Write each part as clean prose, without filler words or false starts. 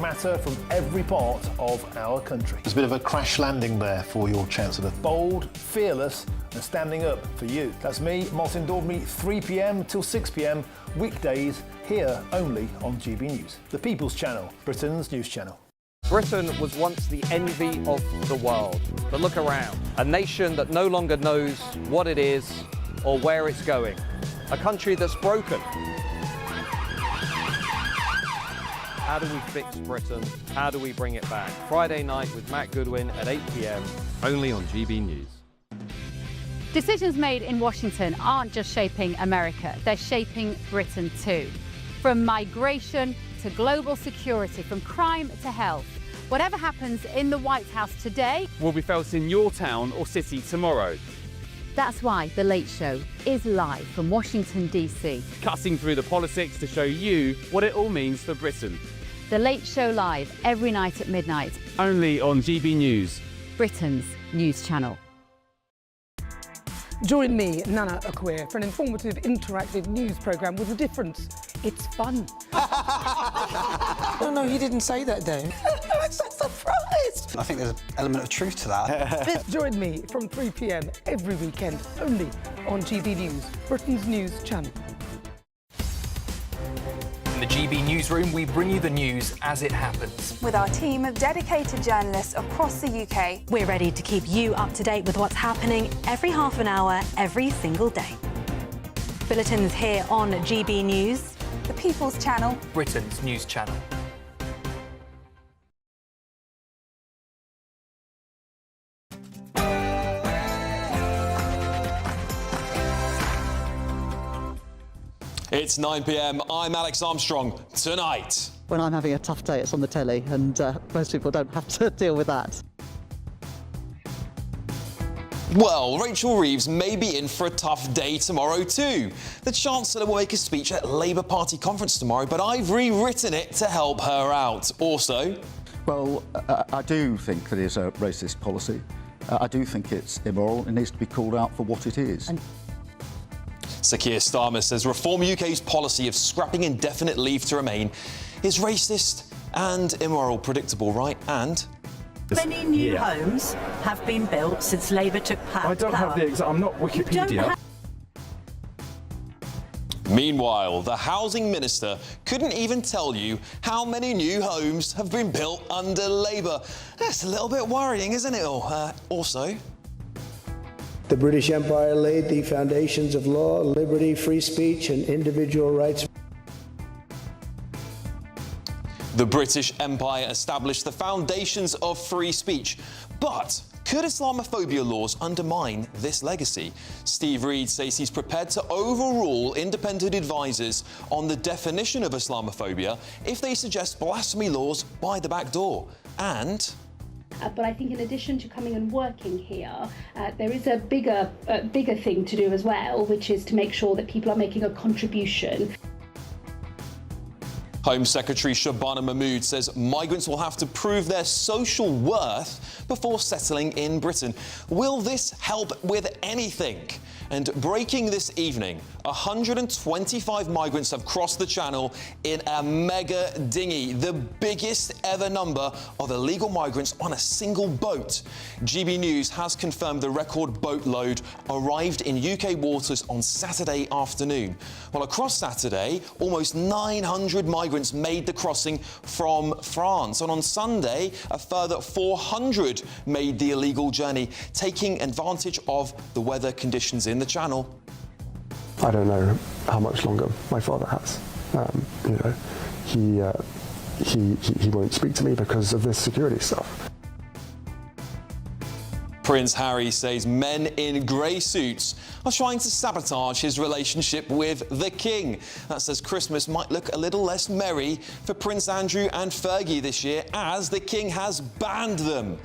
matter from every part of our country. There's a bit of a crash landing there for your Chancellor. Bold, fearless and standing up for you. That's me, Martin Daubney, 3 p.m. till 6 p.m, weekdays, here only on GB News. The People's Channel, Britain's news channel. Britain was once the envy of the world. But look around. A nation that no longer knows what it is or where it's going. A country that's broken. How do we fix Britain? How do we bring it back? Friday night with Matt Goodwin at 8 p.m, only on GB News. Decisions made in Washington aren't just shaping America, they're shaping Britain too. From migration to global security, from crime to health. Whatever happens in the White House today will be felt in your town or city tomorrow. That's why The Late Show is live from Washington, D.C. Cutting through the politics to show you what it all means for Britain. The Late Show live every night at midnight. Only on GB News, Britain's news channel. Join me, Nana Akweer, for an informative, interactive news programme with a difference. It's fun. No, you didn't say that, Dave. I'm so surprised. I think there's an element of truth to that. Join me from 3 p.m. every weekend, only on GB News, Britain's news channel. In the GB Newsroom, we bring you the news as it happens. With our team of dedicated journalists across the UK. We're ready to keep you up to date with what's happening every half an hour, every single day. Bulletins here on GB News. The People's Channel. Britain's news channel. It's 9 p.m. I'm Alex Armstrong. Tonight. When I'm having a tough day, it's on the telly, and most people don't have to deal with that. Well, Rachel Reeves may be in for a tough day tomorrow too. The Chancellor will make a speech at Labour Party conference tomorrow, but I've rewritten it to help her out. Also... Well, I do think that it's a racist policy. I do think it's immoral. It needs to be called out for what it is. Sir Keir Starmer says Reform UK's policy of scrapping indefinite leave to remain is racist and immoral. Predictable, right? And... Many new homes have been built since Labour took power. I don't have the exact... I'm not Wikipedia. Meanwhile, the Housing Minister couldn't even tell you how many new homes have been built under Labour. That's a little bit worrying, isn't it? Also... The British Empire laid the foundations of law, liberty, free speech and individual rights. The British Empire established the foundations of free speech. But could Islamophobia laws undermine this legacy? Steve Reed says he's prepared to overrule independent advisors on the definition of Islamophobia if they suggest blasphemy laws by the back door. And... But I think in addition to coming and working here, there is a bigger thing to do as well, which is to make sure that people are making a contribution. Home Secretary Shabana Mahmood says migrants will have to prove their social worth before settling in Britain. Will this help with anything? And breaking this evening, 125 migrants have crossed the Channel in a mega dinghy, the biggest ever number of illegal migrants on a single boat. GB News has confirmed the record boatload arrived in UK waters on Saturday afternoon. Well, across Saturday, almost 900 migrants made the crossing from France. And on Sunday, a further 400 made the illegal journey, taking advantage of the weather conditions in the Channel. I don't know how much longer my father has. He won't speak to me because of this security stuff. Prince Harry says men in grey suits are trying to sabotage his relationship with the King. That says Christmas might look a little less merry for Prince Andrew and Fergie this year, as the King has banned them.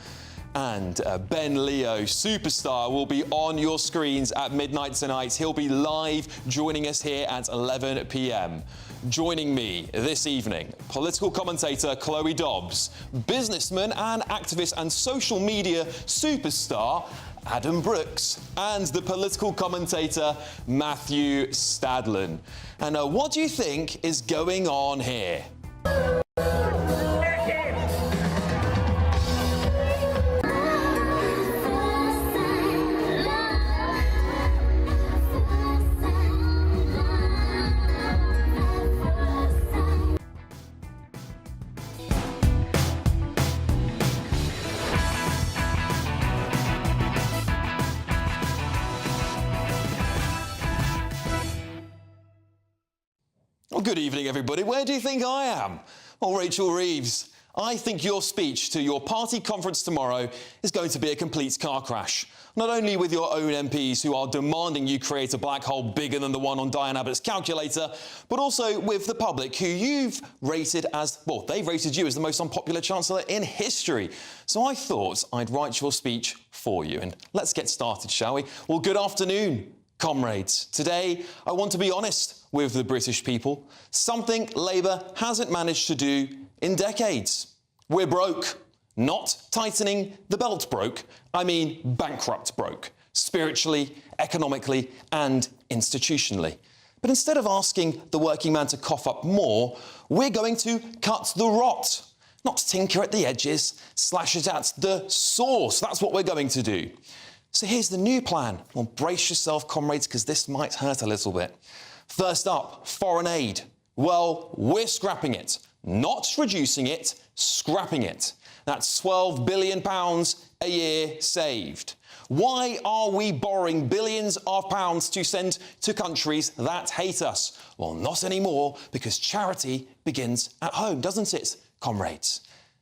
And Ben Leo, superstar, will be on your screens at midnight tonight. He'll be live joining us here at 11 p.m. Joining me this evening, political commentator Chloe Dobbs, businessman and activist and social media superstar Adam Brooks, and the political commentator Matthew Stadlen. And what do you think is going on here? Good evening, everybody. Where do you think I am? Well, Rachel Reeves, I think your speech to your party conference tomorrow is going to be a complete car crash. Not only with your own MPs who are demanding you create a black hole bigger than the one on Diane Abbott's calculator, but also with the public who you've rated as, well, they've rated you as the most unpopular Chancellor in history. So I thought I'd write your speech for you. And let's get started, shall we? Well, good afternoon, comrades. Today, I want to be honest with the British people. Something Labour hasn't managed to do in decades. We're broke. Not tightening the belt broke, I mean bankrupt broke, spiritually, economically and institutionally. But instead of asking the working man to cough up more, we're going to cut the rot. Not tinker at the edges, slash it at the source. That's what we're going to do. So here's the new plan. Well, brace yourself, comrades, because this might hurt a little bit. First up, foreign aid. Well, we're scrapping it. Not reducing it, scrapping it. That's £12 billion a year saved. Why are we borrowing billions of pounds to send to countries that hate us? Well, not anymore, because charity begins at home, doesn't it, comrades?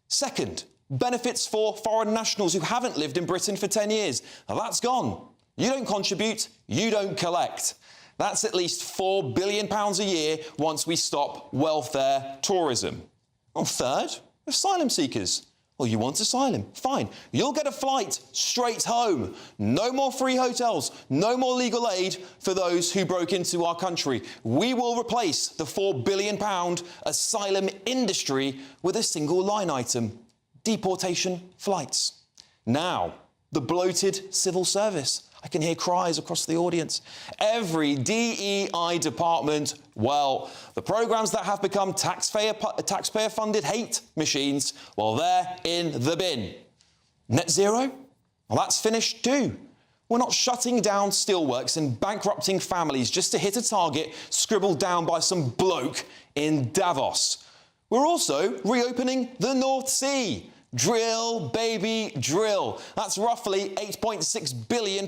Second, benefits for foreign nationals who haven't lived in Britain for 10 years. Now, that's gone. You don't contribute, you don't collect. That's at least £4 billion a year once we stop welfare tourism. Well, third, asylum seekers. Well, you want asylum? Fine. You'll get a flight straight home. No more free hotels. No more legal aid for those who broke into our country. We will replace the £4 billion asylum industry with a single line item: deportation flights. Now, the bloated civil service. I can hear cries across the audience. Every DEI department, well, the programmes that have become taxpayer-funded hate machines, well, they're in the bin. Net zero? Well, that's finished too. We're not shutting down steelworks and bankrupting families just to hit a target scribbled down by some bloke in Davos. We're also reopening the North Sea. Drill, baby, drill. That's roughly £8.6 billion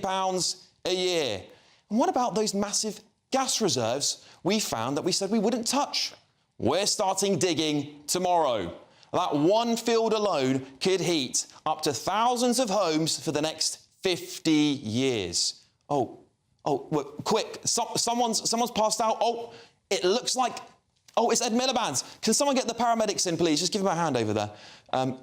a year. And what about those massive gas reserves we found that we said we wouldn't touch? We're starting digging tomorrow. That one field alone could heat up to thousands of homes for the next 50 years. Oh, quick, someone's passed out. Oh, it looks like... Oh, it's Ed Miliband. Can someone get the paramedics in, please? Just give him a hand over there.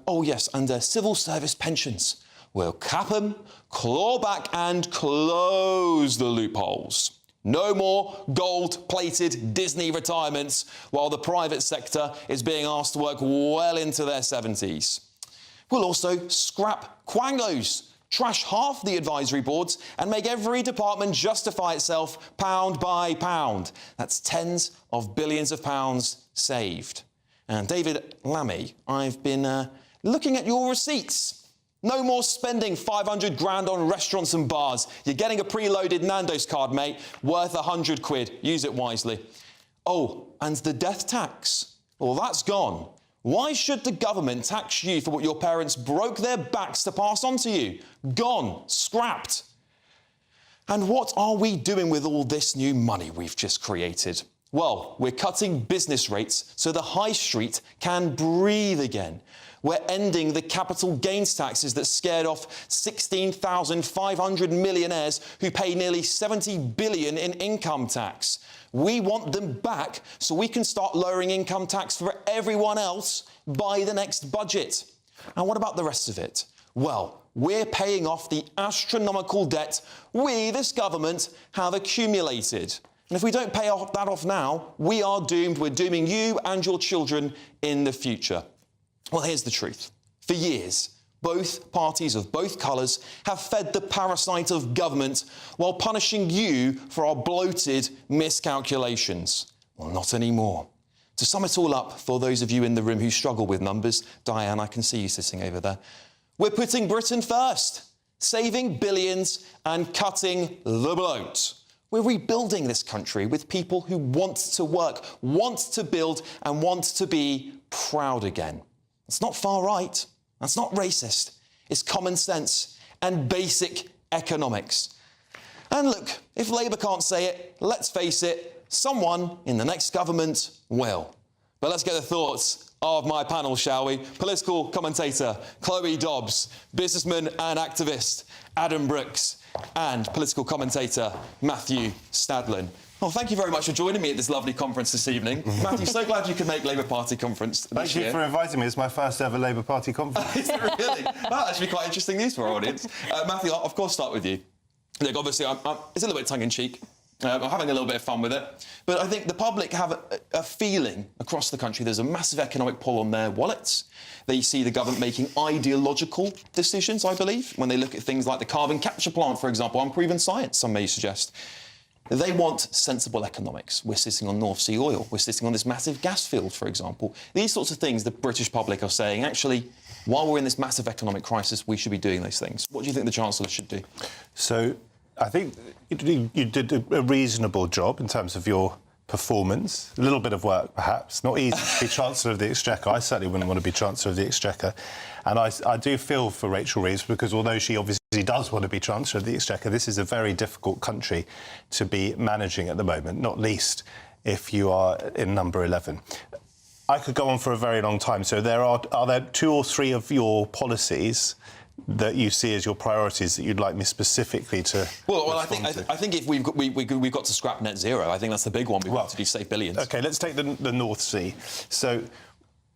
Oh, yes, and civil service pensions. We'll cap them, claw back and close the loopholes. No more gold-plated Disney retirements while the private sector is being asked to work well into their 70s. We'll also scrap quangos, trash half the advisory boards and make every department justify itself pound by pound. That's tens of billions of pounds saved. And David Lammy, I've been looking at your receipts. No more spending 500 grand on restaurants and bars. You're getting a preloaded Nando's card, mate, worth 100 quid. Use it wisely. Oh, and the death tax. Well, that's gone. Why should the government tax you for what your parents broke their backs to pass on to you? Gone. Scrapped. And what are we doing with all this new money we've just created? Well, we're cutting business rates so the high street can breathe again. We're ending the capital gains taxes that scared off 16,500 millionaires who pay nearly 70 billion in income tax. We want them back so we can start lowering income tax for everyone else by the next budget. And what about the rest of it? Well, we're paying off the astronomical debt we, this government, have accumulated. And if we don't pay that off now, we are doomed. We're dooming you and your children in the future. Well, here's the truth. For years, both parties of both colours have fed the parasite of government while punishing you for our bloated miscalculations. Well, not anymore. To sum it all up, for those of you in the room who struggle with numbers, Diane, I can see you sitting over there, we're putting Britain first, saving billions and cutting the bloat. We're rebuilding this country with people who want to work, want to build and want to be proud again. It's not far right. That's not racist. It's common sense and basic economics. And look, if Labour can't say it, let's face it, someone in the next government will. But let's get the thoughts of my panel, shall we? Political commentator Chloe Dobbs, businessman and activist Adam Brooks, and political commentator Matthew Stadlin. Well, thank you very much for joining me at this lovely conference this evening. Matthew, so glad you could make Labour Party conference this year. Thank you for inviting me. It's my first ever Labour Party conference. Is it really? Well, that's quite interesting news for our audience. Matthew, I'll of course start with you. Look, obviously, it's a little bit tongue-in-cheek. I'm having a little bit of fun with it. But I think the public have a feeling across the country there's a massive economic pull on their wallets. They see the government making ideological decisions, I believe, when they look at things like the carbon capture plant, for example, unproven science, some may suggest. They want sensible economics. We're sitting on North Sea oil. We're sitting on this massive gas field, for example. These sorts of things the British public are saying, actually, while we're in this massive economic crisis, we should be doing those things. What do you think the Chancellor should do? So I think you did a reasonable job in terms of your performance. A little bit of work, perhaps. Not easy to be Chancellor of the Exchequer. I certainly wouldn't want to be Chancellor of the Exchequer. And I do feel for Rachel Reeves, because although she obviously does want to be Chancellor of the Exchequer, this is a very difficult country to be managing at the moment, not least if you are in number 11. I could go on for a very long time. So are there 2 or 3 of your policies that you see as your priorities that you'd like me specifically to? Well, I think if we've got to scrap net zero, I think that's the big one. We've got to do save billions. OK, let's take the North Sea. So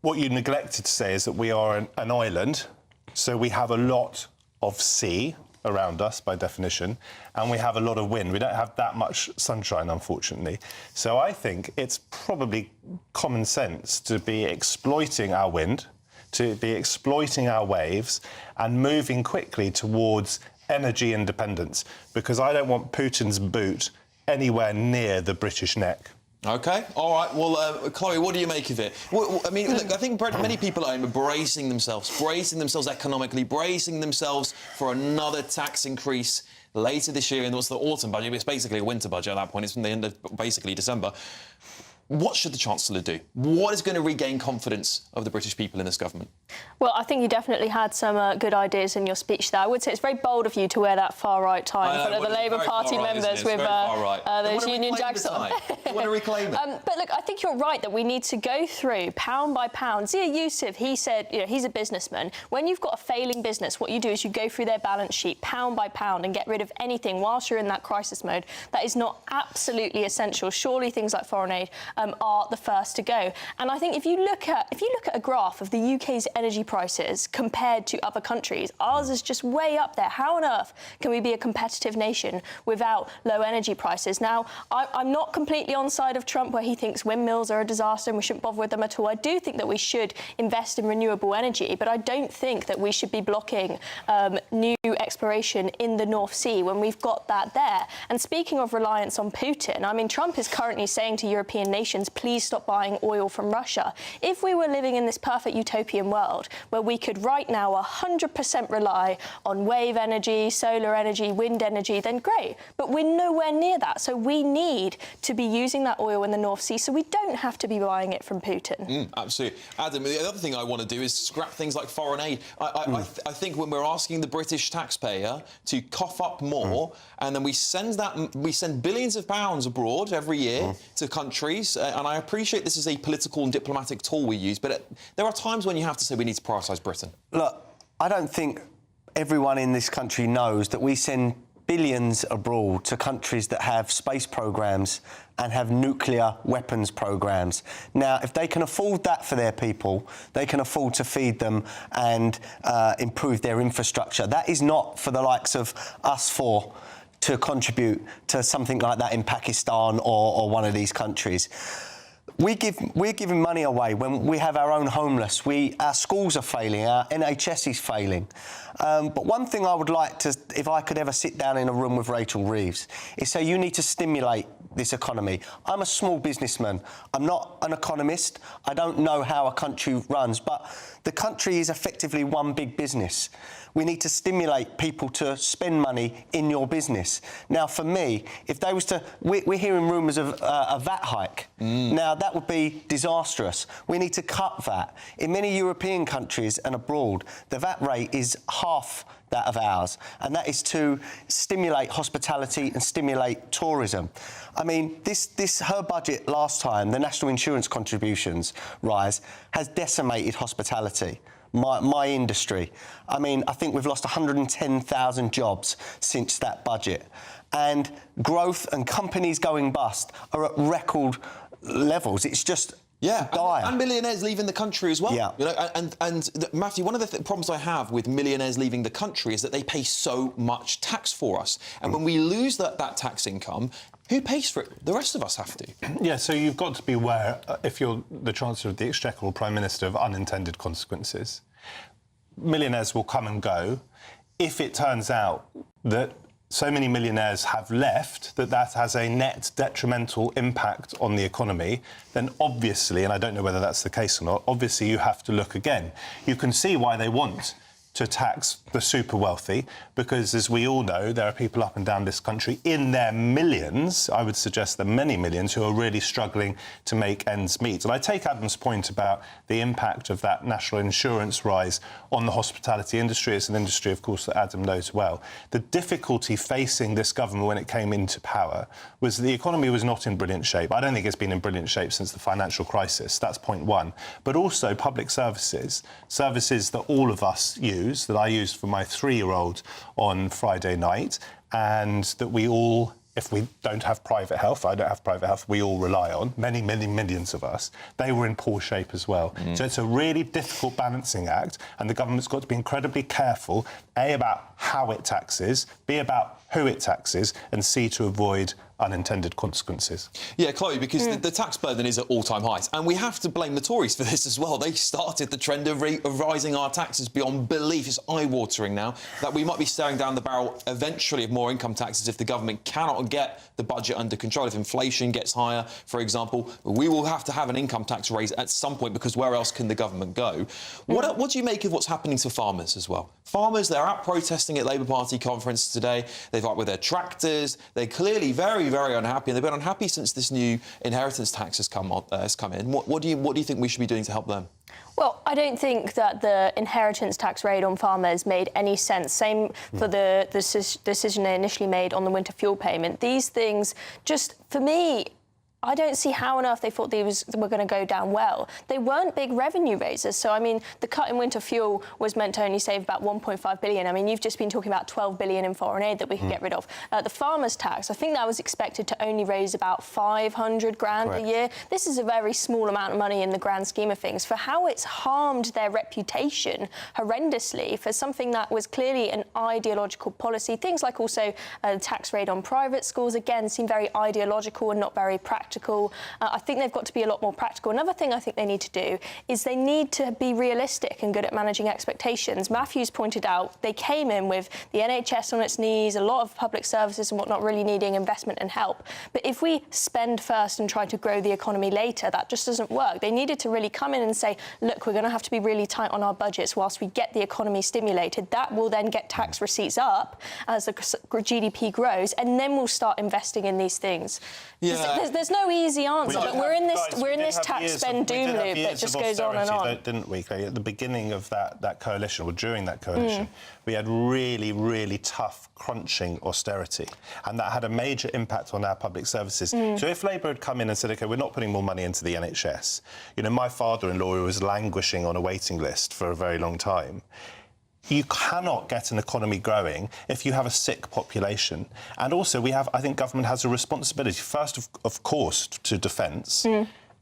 what you neglected to say is that we are an island, so we have a lot of sea around us by definition, and we have a lot of wind. We don't have that much sunshine, unfortunately. So I think it's probably common sense to be exploiting our wind, to be exploiting our waves and moving quickly towards energy independence, because I don't want Putin's boot anywhere near the British neck. OK, all right. Well, Chloe, what do you make of it? Well, I mean, look, I think many people are bracing themselves economically, bracing themselves for another tax increase later this year. And what's the autumn budget? It's basically a winter budget at that point. It's from the end of basically December. What should the Chancellor do? What is going to regain confidence of the British people in this government? Well, I think you definitely had some good ideas in your speech there. I would say it's very bold of you to wear that far-right tie in front of the Labour Party members with those Union Jacks on. I want to reclaim it. But look, I think you're right that we need to go through pound by pound. Zia Yusuf, he said, he's a businessman. When you've got a failing business, what you do is you go through their balance sheet pound by pound and get rid of anything whilst you're in that crisis mode that is not absolutely essential. Surely things like foreign aid are the first to go. And I think if you look at a graph of the UK's energy prices compared to other countries, ours is just way up there. How on earth can we be a competitive nation without low energy prices? Now, I'm not completely on the side of Trump where he thinks windmills are a disaster and we shouldn't bother with them at all. I do think that we should invest in renewable energy, but I don't think that we should be blocking new exploration in the North Sea when we've got that there. And speaking of reliance on Putin, I mean, Trump is currently saying to European nations, please stop buying oil from Russia. If we were living in this perfect utopian world where we could right now 100% rely on wave energy, solar energy, wind energy, then great. But we're nowhere near that. So we need to be using that oil in the North Sea so we don't have to be buying it from Putin. Absolutely. Adam, the other thing I want to do is scrap things like foreign aid. I think when we're asking the British taxpayer to cough up more and then we send billions of pounds abroad every year to countries, and I appreciate this is a political and diplomatic tool we use, but there are times when you have to say we need to prioritise Britain. Look, I don't think everyone in this country knows that we send billions abroad to countries that have space programmes and have nuclear weapons programmes. Now, if they can afford that for their people, they can afford to feed them and improve their infrastructure. That is not for the likes of us four to contribute to something like that in Pakistan or one of these countries. We're giving money away when we have our own homeless. Our schools are failing, our NHS is failing. But one thing I would like to, if I could ever sit down in a room with Rachel Reeves, is say you need to stimulate this economy. I'm a small businessman. I'm not an economist. I don't know how a country runs, but the country is effectively one big business. We need to stimulate people to spend money in your business. Now, for me, if they was to... We're hearing rumours of a VAT hike. Now, that would be disastrous. We need to cut VAT. In many European countries and abroad, the VAT rate is half that of ours, and that is to stimulate hospitality and stimulate tourism. I mean, her budget last time, the national insurance contributions rise, has decimated hospitality. My industry. I mean, I think we've lost 110,000 jobs since that budget. And growth and companies going bust are at record levels. It's just dire. And millionaires leaving the country as well. Yeah. You know, and Matthew, one of the problems I have with millionaires leaving the country is that they pay so much tax for us. And when we lose that tax income, who pays for it? The rest of us have to. Yeah, so you've got to be aware, if you're the Chancellor of the Exchequer or Prime Minister, of unintended consequences. Millionaires will come and go. If it turns out that so many millionaires have left that has a net detrimental impact on the economy, then obviously, and I don't know whether that's the case or not, obviously you have to look again. You can see why they want to tax the super wealthy, because as we all know, there are people up and down this country in their millions, I would suggest there are many millions, who are really struggling to make ends meet. And I take Adam's point about the impact of that national insurance rise on the hospitality industry. It's an industry, of course, that Adam knows well. The difficulty facing this government when it came into power was that the economy was not in brilliant shape. I don't think it's been in brilliant shape since the financial crisis. That's point one. But also public services that all of us use, that I used for my 3-year-old on Friday night, and that we all, if we don't have private health, I don't have private health, we all rely on, many, many millions of us, they were in poor shape as well. So it's a really difficult balancing act, and the government's got to be incredibly careful, A, about how it taxes, B, about who it taxes, and C, to avoid unintended consequences. Yeah, Chloe, because the tax burden is at all-time highs, and we have to blame the Tories for this as well. They started the trend of rising our taxes beyond belief. It's eye-watering now that we might be staring down the barrel eventually of more income taxes if the government cannot get the budget under control. If inflation gets higher, for example, we will have to have an income tax raise at some point, because where else can the government go? What do you make of what's happening to farmers as well? Farmers, they're out protesting at Labour Party conference today. They've out with their tractors. They're clearly very, very unhappy, and they've been unhappy since this new inheritance tax has come in. What do you think we should be doing to help them? Well, I don't think that the inheritance tax raid on farmers made any sense. Same for the decision they initially made on the winter fuel payment. These things, just for me, I don't see how on earth they thought these were going to go down well. They weren't big revenue raisers. So, I mean, the cut in winter fuel was meant to only save about 1.5 billion. I mean, you've just been talking about 12 billion in foreign aid that we could get rid of. The farmers' tax, I think that was expected to only raise about 500 grand a year. This is a very small amount of money in the grand scheme of things. For how it's harmed their reputation horrendously, for something that was clearly an ideological policy, things like also the tax raid on private schools, again, seem very ideological and not very practical. I think they've got to be a lot more practical. Another thing I think they need to do is they need to be realistic and good at managing expectations. Matthew's pointed out they came in with the NHS on its knees, a lot of public services and whatnot really needing investment and help. But if we spend first and try to grow the economy later, that just doesn't work. They needed to really come in and say, look, we're going to have to be really tight on our budgets whilst we get the economy stimulated. That will then get tax receipts up as the GDP grows, and then we'll start investing in these things. Yeah. There's no easy answer, but we're in this tax spend doom loop that just goes on and on. Didn't we? At the beginning of that coalition, or during that coalition, we had really, really tough, crunching austerity, and that had a major impact on our public services. So if Labour had come in and said, OK, we're not putting more money into the NHS, you know, my father-in-law, who was languishing on a waiting list for a very long time, you cannot get an economy growing if you have a sick population. And also, I think government has a responsibility, first, of course, to defence,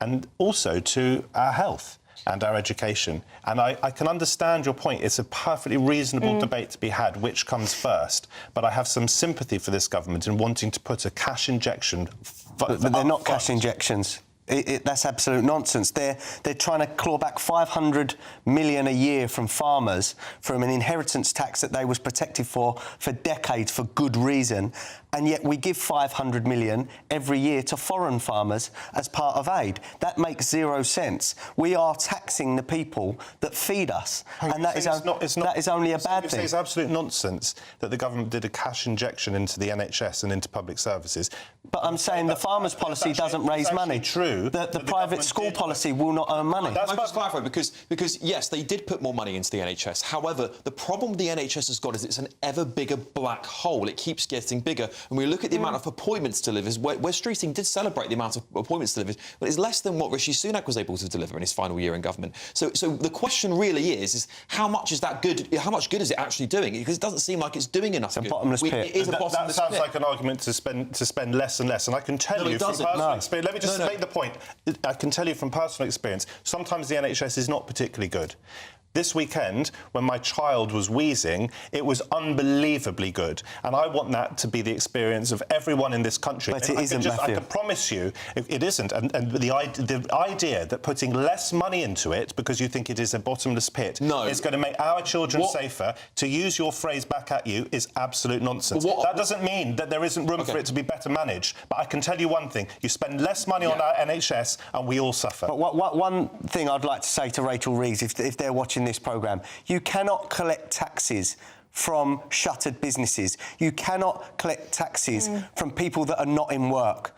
and also to our health and our education. And I can understand your point. It's a perfectly reasonable debate to be had, which comes first. But I have some sympathy for this government in wanting to put a cash injection... But they're not cash injections. That's absolute nonsense. They're trying to claw back 500 million a year from farmers from an inheritance tax that they was protected for decades for good reason, and yet we give 500 million every year to foreign farmers as part of aid. That makes zero sense. We are taxing the people that feed us, and that is only a bad thing. It's absolute nonsense that the government did a cash injection into the NHS and into public services. But I'm saying the farmers' policy doesn't raise money. True. do... The private school policy will not earn money. That's just clarify, because, yes, they did put more money into the NHS. However, the problem the NHS has got is it's an ever bigger black hole. It keeps getting bigger. And we look at the amount of appointments delivered, where Streeting did celebrate the amount of appointments delivered, but it's less than what Rishi Sunak was able to deliver in his final year in government. So the question really is how much is that good? How much good is it actually doing? Because it doesn't seem like it's doing enough. It's a bottomless pit. It is a bottomless That sounds pit. like an argument to spend less and less. And I can tell you from personal experience. Let me just make the point. I can tell you from personal experience. Sometimes the NHS is not particularly good. This weekend, when my child was wheezing, it was unbelievably good. And I want that to be the experience of everyone in this country. But it isn't, Matthew. I can promise you, it isn't. And the idea that putting less money into it because you think it is a bottomless pit is going to make our children safer, to use your phrase back at you, is absolute nonsense. That doesn't mean that there isn't room for it to be better managed. But I can tell you one thing. You spend less money on our NHS and we all suffer. But one thing I'd like to say to Rachel Reeves, if they're watching this programme, you cannot collect taxes from shuttered businesses. You cannot collect taxes from people that are not in work.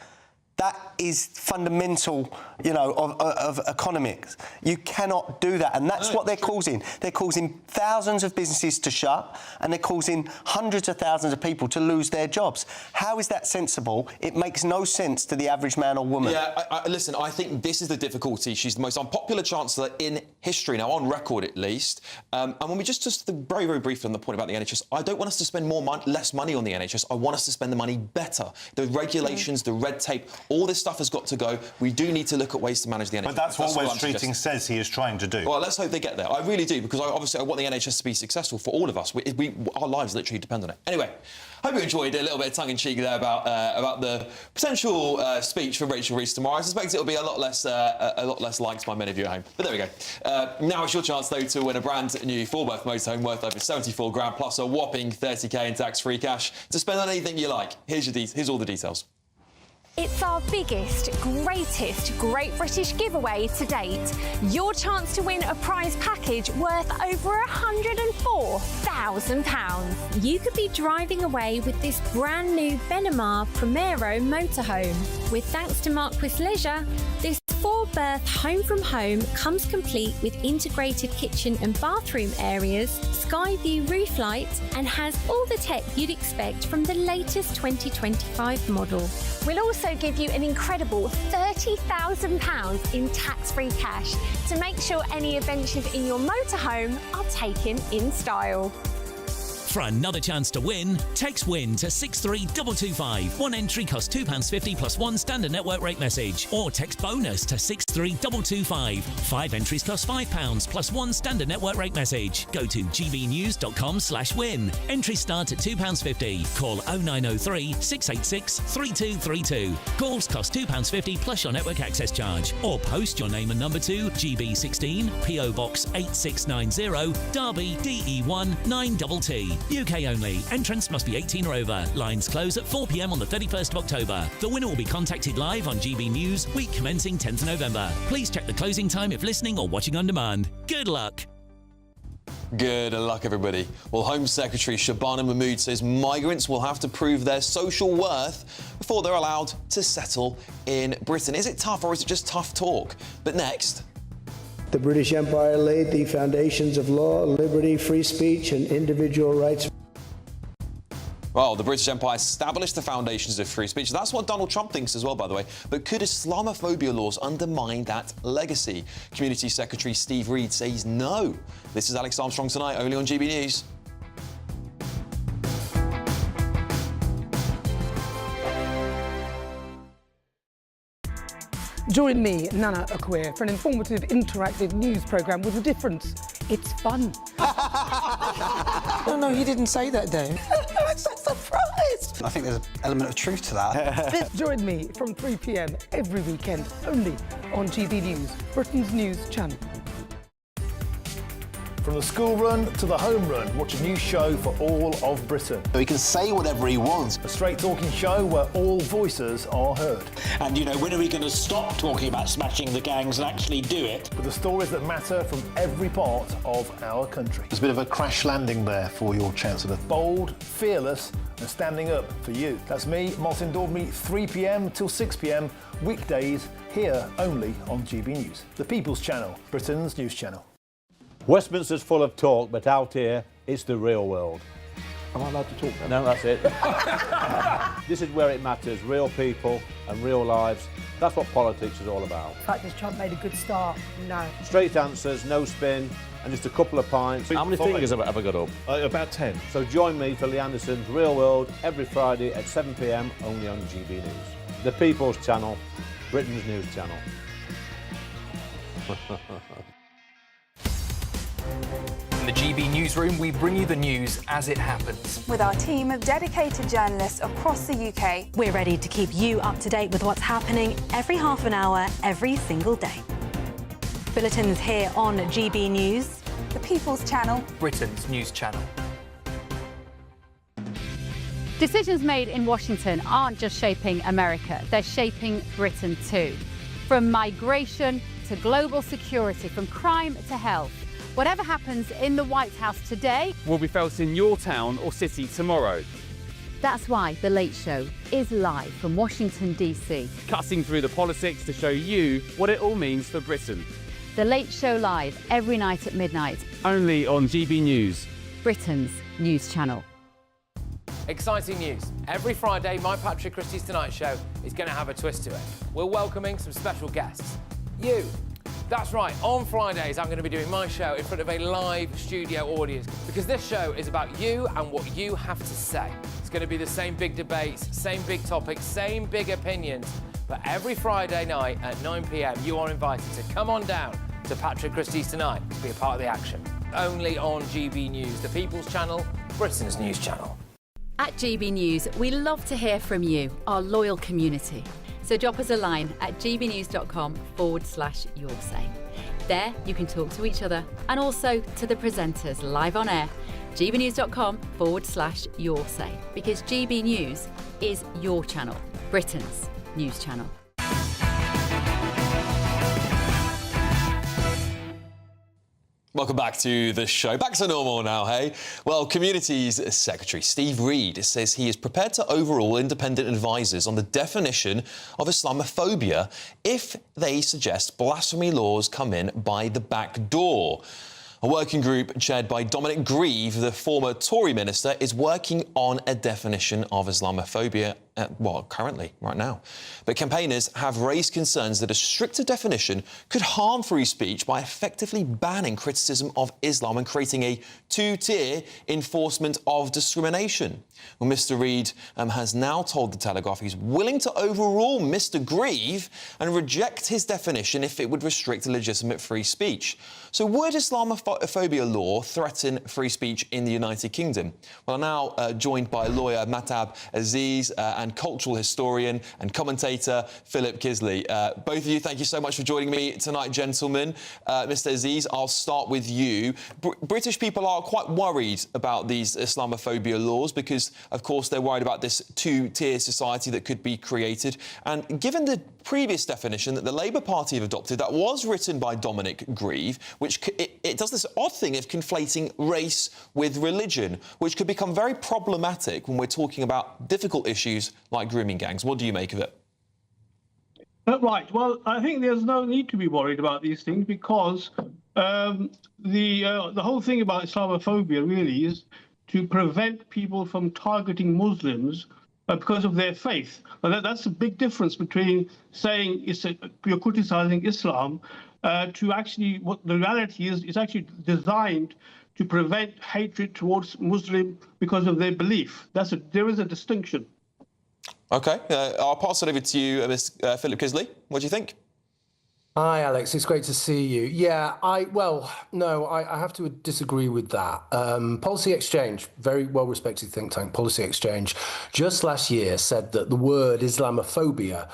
That is fundamental, you know, of economics. You cannot do that, and that's what they're causing. They're causing thousands of businesses to shut, and they're causing hundreds of thousands of people to lose their jobs. How is that sensible? It makes no sense to the average man or woman. Yeah, listen, I think this is the difficulty. She's the most unpopular Chancellor in history, now on record at least. And when we just very, very briefly on the point about the NHS, I don't want us to spend less money on the NHS. I want us to spend the money better. The regulations, the red tape, all this stuff has got to go. We do need to look at ways to manage the NHS. But that's what Wes Streeting says he is trying to do. Well, let's hope they get there. I really do, because obviously I want the NHS to be successful for all of us. Our lives literally depend on it. Anyway, hope you enjoyed a little bit of tongue-in-cheek there about the potential speech from Rachel Reeves tomorrow. I suspect it'll be a lot less liked by many of you at home. But there we go. Now it's your chance, though, to win a brand new four-berth motorhome worth over 74 grand plus a whopping 30k in tax-free cash to spend on anything you like. Here's all the details. It's our biggest, greatest Great British giveaway to date. Your chance to win a prize package worth over £104,000. You could be driving away with this brand new Benamar Primero motorhome. With thanks to Marquis Leisure, this four-berth home from home comes complete with integrated kitchen and bathroom areas, sky view roof lights, and has all the tech you'd expect from the latest 2025 model. We'll also give you an incredible £30,000 in tax-free cash to make sure any adventures in your motorhome are taken in style. For another chance to win, text WIN to 63225. One entry costs £2.50 plus one standard network rate message. Or text BONUS to 63225. 5 entries cost £5 plus one standard network rate message. Go to gbnews.com/win. Entries start at £2.50. Call 0903 686 3232. Calls cost £2.50 plus your network access charge. Or post your name and number to GB16 PO Box 8690 Derby DE1 9TT. UK only. Entrance must be 18 or over. Lines close at 4 p.m. on the 31st of October. The winner will be contacted live on GB News, week commencing 10th of November. Please check the closing time if listening or watching on demand. Good luck. Good luck, everybody. Well, Home Secretary Shabana Mahmood says migrants will have to prove their social worth before they're allowed to settle in Britain. Is it tough or is it just tough talk? But next... The British Empire laid the foundations of law, liberty, free speech, and individual rights. Well, the British Empire established the foundations of free speech. That's what Donald Trump thinks as well, by the way. But could Islamophobia laws undermine that legacy? Community Secretary Steve Reed says no. This is Alex Armstrong tonight, only on GB News. Join me, Nana Akweer, for an informative, interactive news programme with a difference. It's fun. No, he didn't say that, Dave. I'm so surprised. I think there's an element of truth to that. Join me from 3 p.m. every weekend, only on GB News, Britain's news channel. From the school run to the home run, watch a new show for all of Britain. So he can say whatever he wants. A straight-talking show where all voices are heard. And, you know, when are we going to stop talking about smashing the gangs and actually do it? With the stories that matter from every part of our country. There's a bit of a crash landing there for your Chancellor. Bold, fearless and standing up for you. That's me, Martin Daubney, 3 p.m. till 6 p.m, weekdays, here only on GB News. The People's Channel, Britain's news channel. Westminster's full of talk, but out here, it's the real world. Am I allowed to talk then? No, that's it. This is where it matters, real people and real lives. That's what politics is all about. In fact, has Trump made a good start? No. Straight answers, no spin, and just a couple of pints. How many fingers have I got up? About 10. So join me for Lee Anderson's Real World every Friday at 7 p.m, only on GB News. The People's Channel, Britain's news channel. In the GB Newsroom, we bring you the news as it happens. With our team of dedicated journalists across the UK. We're ready to keep you up to date with what's happening every half an hour, every single day. Bulletins here on GB News. The People's Channel. Britain's news channel. Decisions made in Washington aren't just shaping America, they're shaping Britain too. From migration to global security, from crime to health. Whatever happens in the White House today will be felt in your town or city tomorrow. That's why The Late Show is live from Washington, D.C. Cutting through the politics to show you what it all means for Britain. The Late Show live every night at midnight. Only on GB News. Britain's news channel. Exciting news. Every Friday, my Patrick Christie's Tonight Show is going to have a twist to it. We're welcoming some special guests. You. That's right, on Fridays I'm going to be doing my show in front of a live studio audience because this show is about you and what you have to say. It's going to be the same big debates, same big topics, same big opinions. But every Friday night at 9 p.m, you are invited to come on down to Patrick Christie's Tonight to be a part of the action. Only on GB News, the People's Channel, Britain's news channel. At GB News, we love to hear from you, our loyal community. So drop us a line at gbnews.com/yoursay. There you can talk to each other and also to the presenters live on air. gbnews.com/yoursay, because GB News is your channel, Britain's news channel. Welcome back to the show. Back to normal now, hey? Well, Communities Secretary Steve Reed says he is prepared to overrule independent advisors on the definition of Islamophobia if they suggest blasphemy laws come in by the back door. A working group chaired by Dominic Grieve, the former Tory minister, is working on a definition of Islamophobia, currently, right now. But campaigners have raised concerns that a stricter definition could harm free speech by effectively banning criticism of Islam and creating a two-tier enforcement of discrimination. Well, Mr. Reed has now told The Telegraph he's willing to overrule Mr. Grieve and reject his definition if it would restrict legitimate free speech. So would Islamophobia law threaten free speech in the United Kingdom? Well, I'm now joined by lawyer Mahtab Aziz and cultural historian and commentator Philip Kisley. Both of you, thank you so much for joining me tonight, gentlemen. Mr. Aziz, I'll start with you. British people are quite worried about these Islamophobia laws because, of course, they're worried about this two-tier society that could be created. And given the previous definition that the Labour Party have adopted that was written by Dominic Grieve, which it does this odd thing of conflating race with religion, which could become very problematic when we're talking about difficult issues like grooming gangs. What do you make of it? Right. Well, I think there's no need to be worried about these things because the whole thing about Islamophobia really is to prevent people from targeting Muslims because of their faith. And that's a big difference between saying you're criticizing Islam to actually what the reality is. It's actually designed to prevent hatred towards Muslim because of their belief. There is a distinction. OK, I'll pass it over to you, Philip Kisley. What do you think? Hi, Alex. It's great to see you. Yeah, I have to disagree with that. Policy Exchange, very well-respected think tank, Policy Exchange, just last year said that the word Islamophobia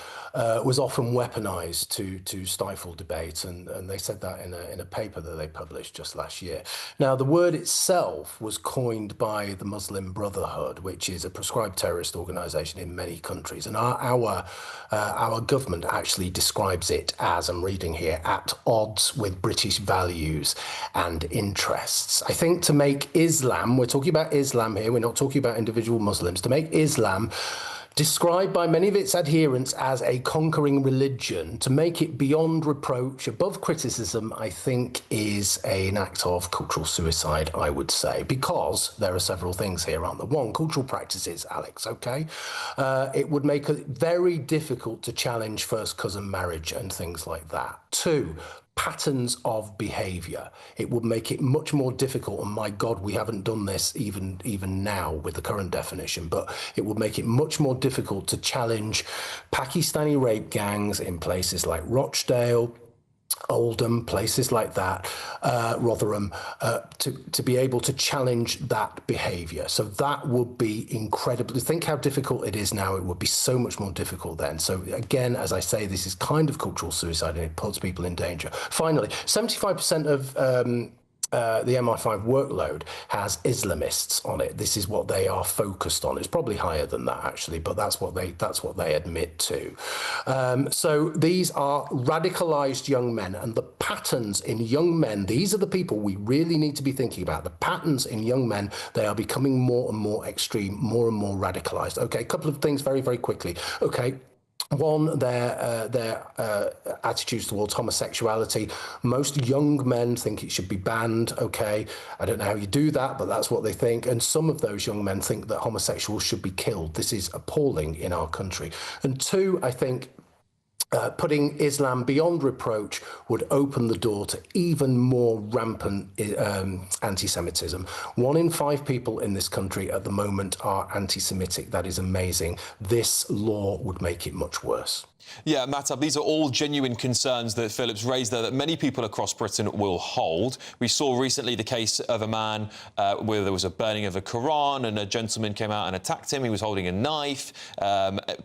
was often weaponized to stifle debate, and they said that in a paper that they published just last year. Now, the word itself was coined by the Muslim Brotherhood, which is a proscribed terrorist organization in many countries, and our government actually describes it as, I'm reading here, at odds with British values and interests. I think to make Islam, we're talking about Islam here, we're not talking about individual Muslims, to make Islam described by many of its adherents as a conquering religion, to make it beyond reproach, above criticism, I think is an act of cultural suicide, I would say, because there are several things here, aren't there? One, cultural practices, Alex, okay? It would make it very difficult to challenge first cousin marriage and things like that. Two, patterns of behaviour. It would make it much more difficult, and my God, we haven't done this even now with the current definition, but it would make it much more difficult to challenge Pakistani rape gangs in places like Rochdale, Oldham, places like that, Rotherham, to be able to challenge that behaviour. So that would be incredible. Think how difficult it is now. It would be so much more difficult then. So again, as I say, this is kind of cultural suicide, and it puts people in danger. Finally, 75% of the MI5 workload has Islamists on it. This is what they are focused on. It's probably higher than that, actually, but that's what they admit to. So these are radicalized young men, and the patterns in young men, these are the people we really need to be thinking about. The patterns in young men, they are becoming more and more extreme, more and more radicalized. Okay, a couple of things very, very quickly. Okay. One, their attitudes towards homosexuality. Most young men think it should be banned, okay? I don't know how you do that, but that's what they think. And some of those young men think that homosexuals should be killed. This is appalling in our country. And two, I think putting Islam beyond reproach would open the door to even more rampant anti-Semitism. 1 in 5 people in this country at the moment are anti-Semitic. That is amazing. This law would make it much worse. Yeah, Mahtab, these are all genuine concerns that Philip's raised there that many people across Britain will hold. We saw recently the case of a man where there was a burning of a Quran and a gentleman came out and attacked him. He was holding a knife.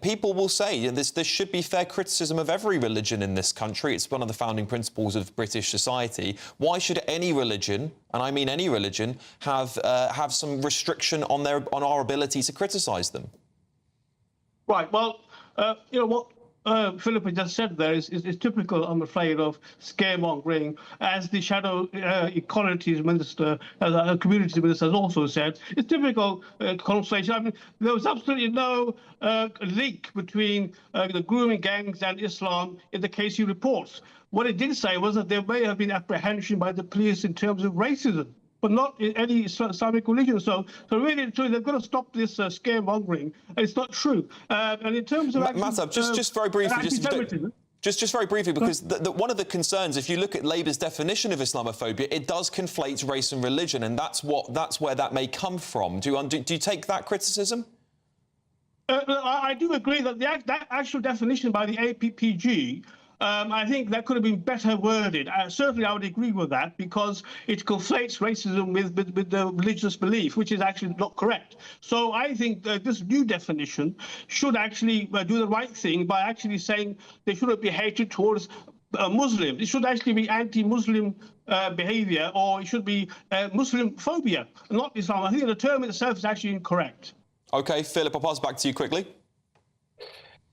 People will say there should be fair criticism of every religion in this country. It's one of the founding principles of British society. Why should any religion, and I mean any religion, have some restriction on our ability to criticise them? Right, well, you know what Philip just said there is typical, I'm afraid, of scaremongering. As the Shadow Equalities Minister, as Communities Minister has also said, it's typical conversation. I mean, there was absolutely no link between the grooming gangs and Islam in the case he reports. What it did say was that there may have been apprehension by the police in terms of racism, but not in any Islamic religion. So really, they've got to stop this scaremongering. It's not true. And in terms of Mahtab, just very briefly, just very briefly, because one of the concerns, if you look at Labour's definition of Islamophobia, it does conflate race and religion, and that's where that may come from. Do you take that criticism? I do agree that that actual definition by the APPG, I think that could have been better worded. Certainly, I would agree with that, because it conflates racism with the religious belief, which is actually not correct. So I think that this new definition should actually do the right thing by actually saying there shouldn't be hatred towards Muslims. It should actually be anti-Muslim behaviour, or it should be Muslim phobia, not Islam. I think the term itself is actually incorrect. OK, Philip, I'll pass back to you quickly.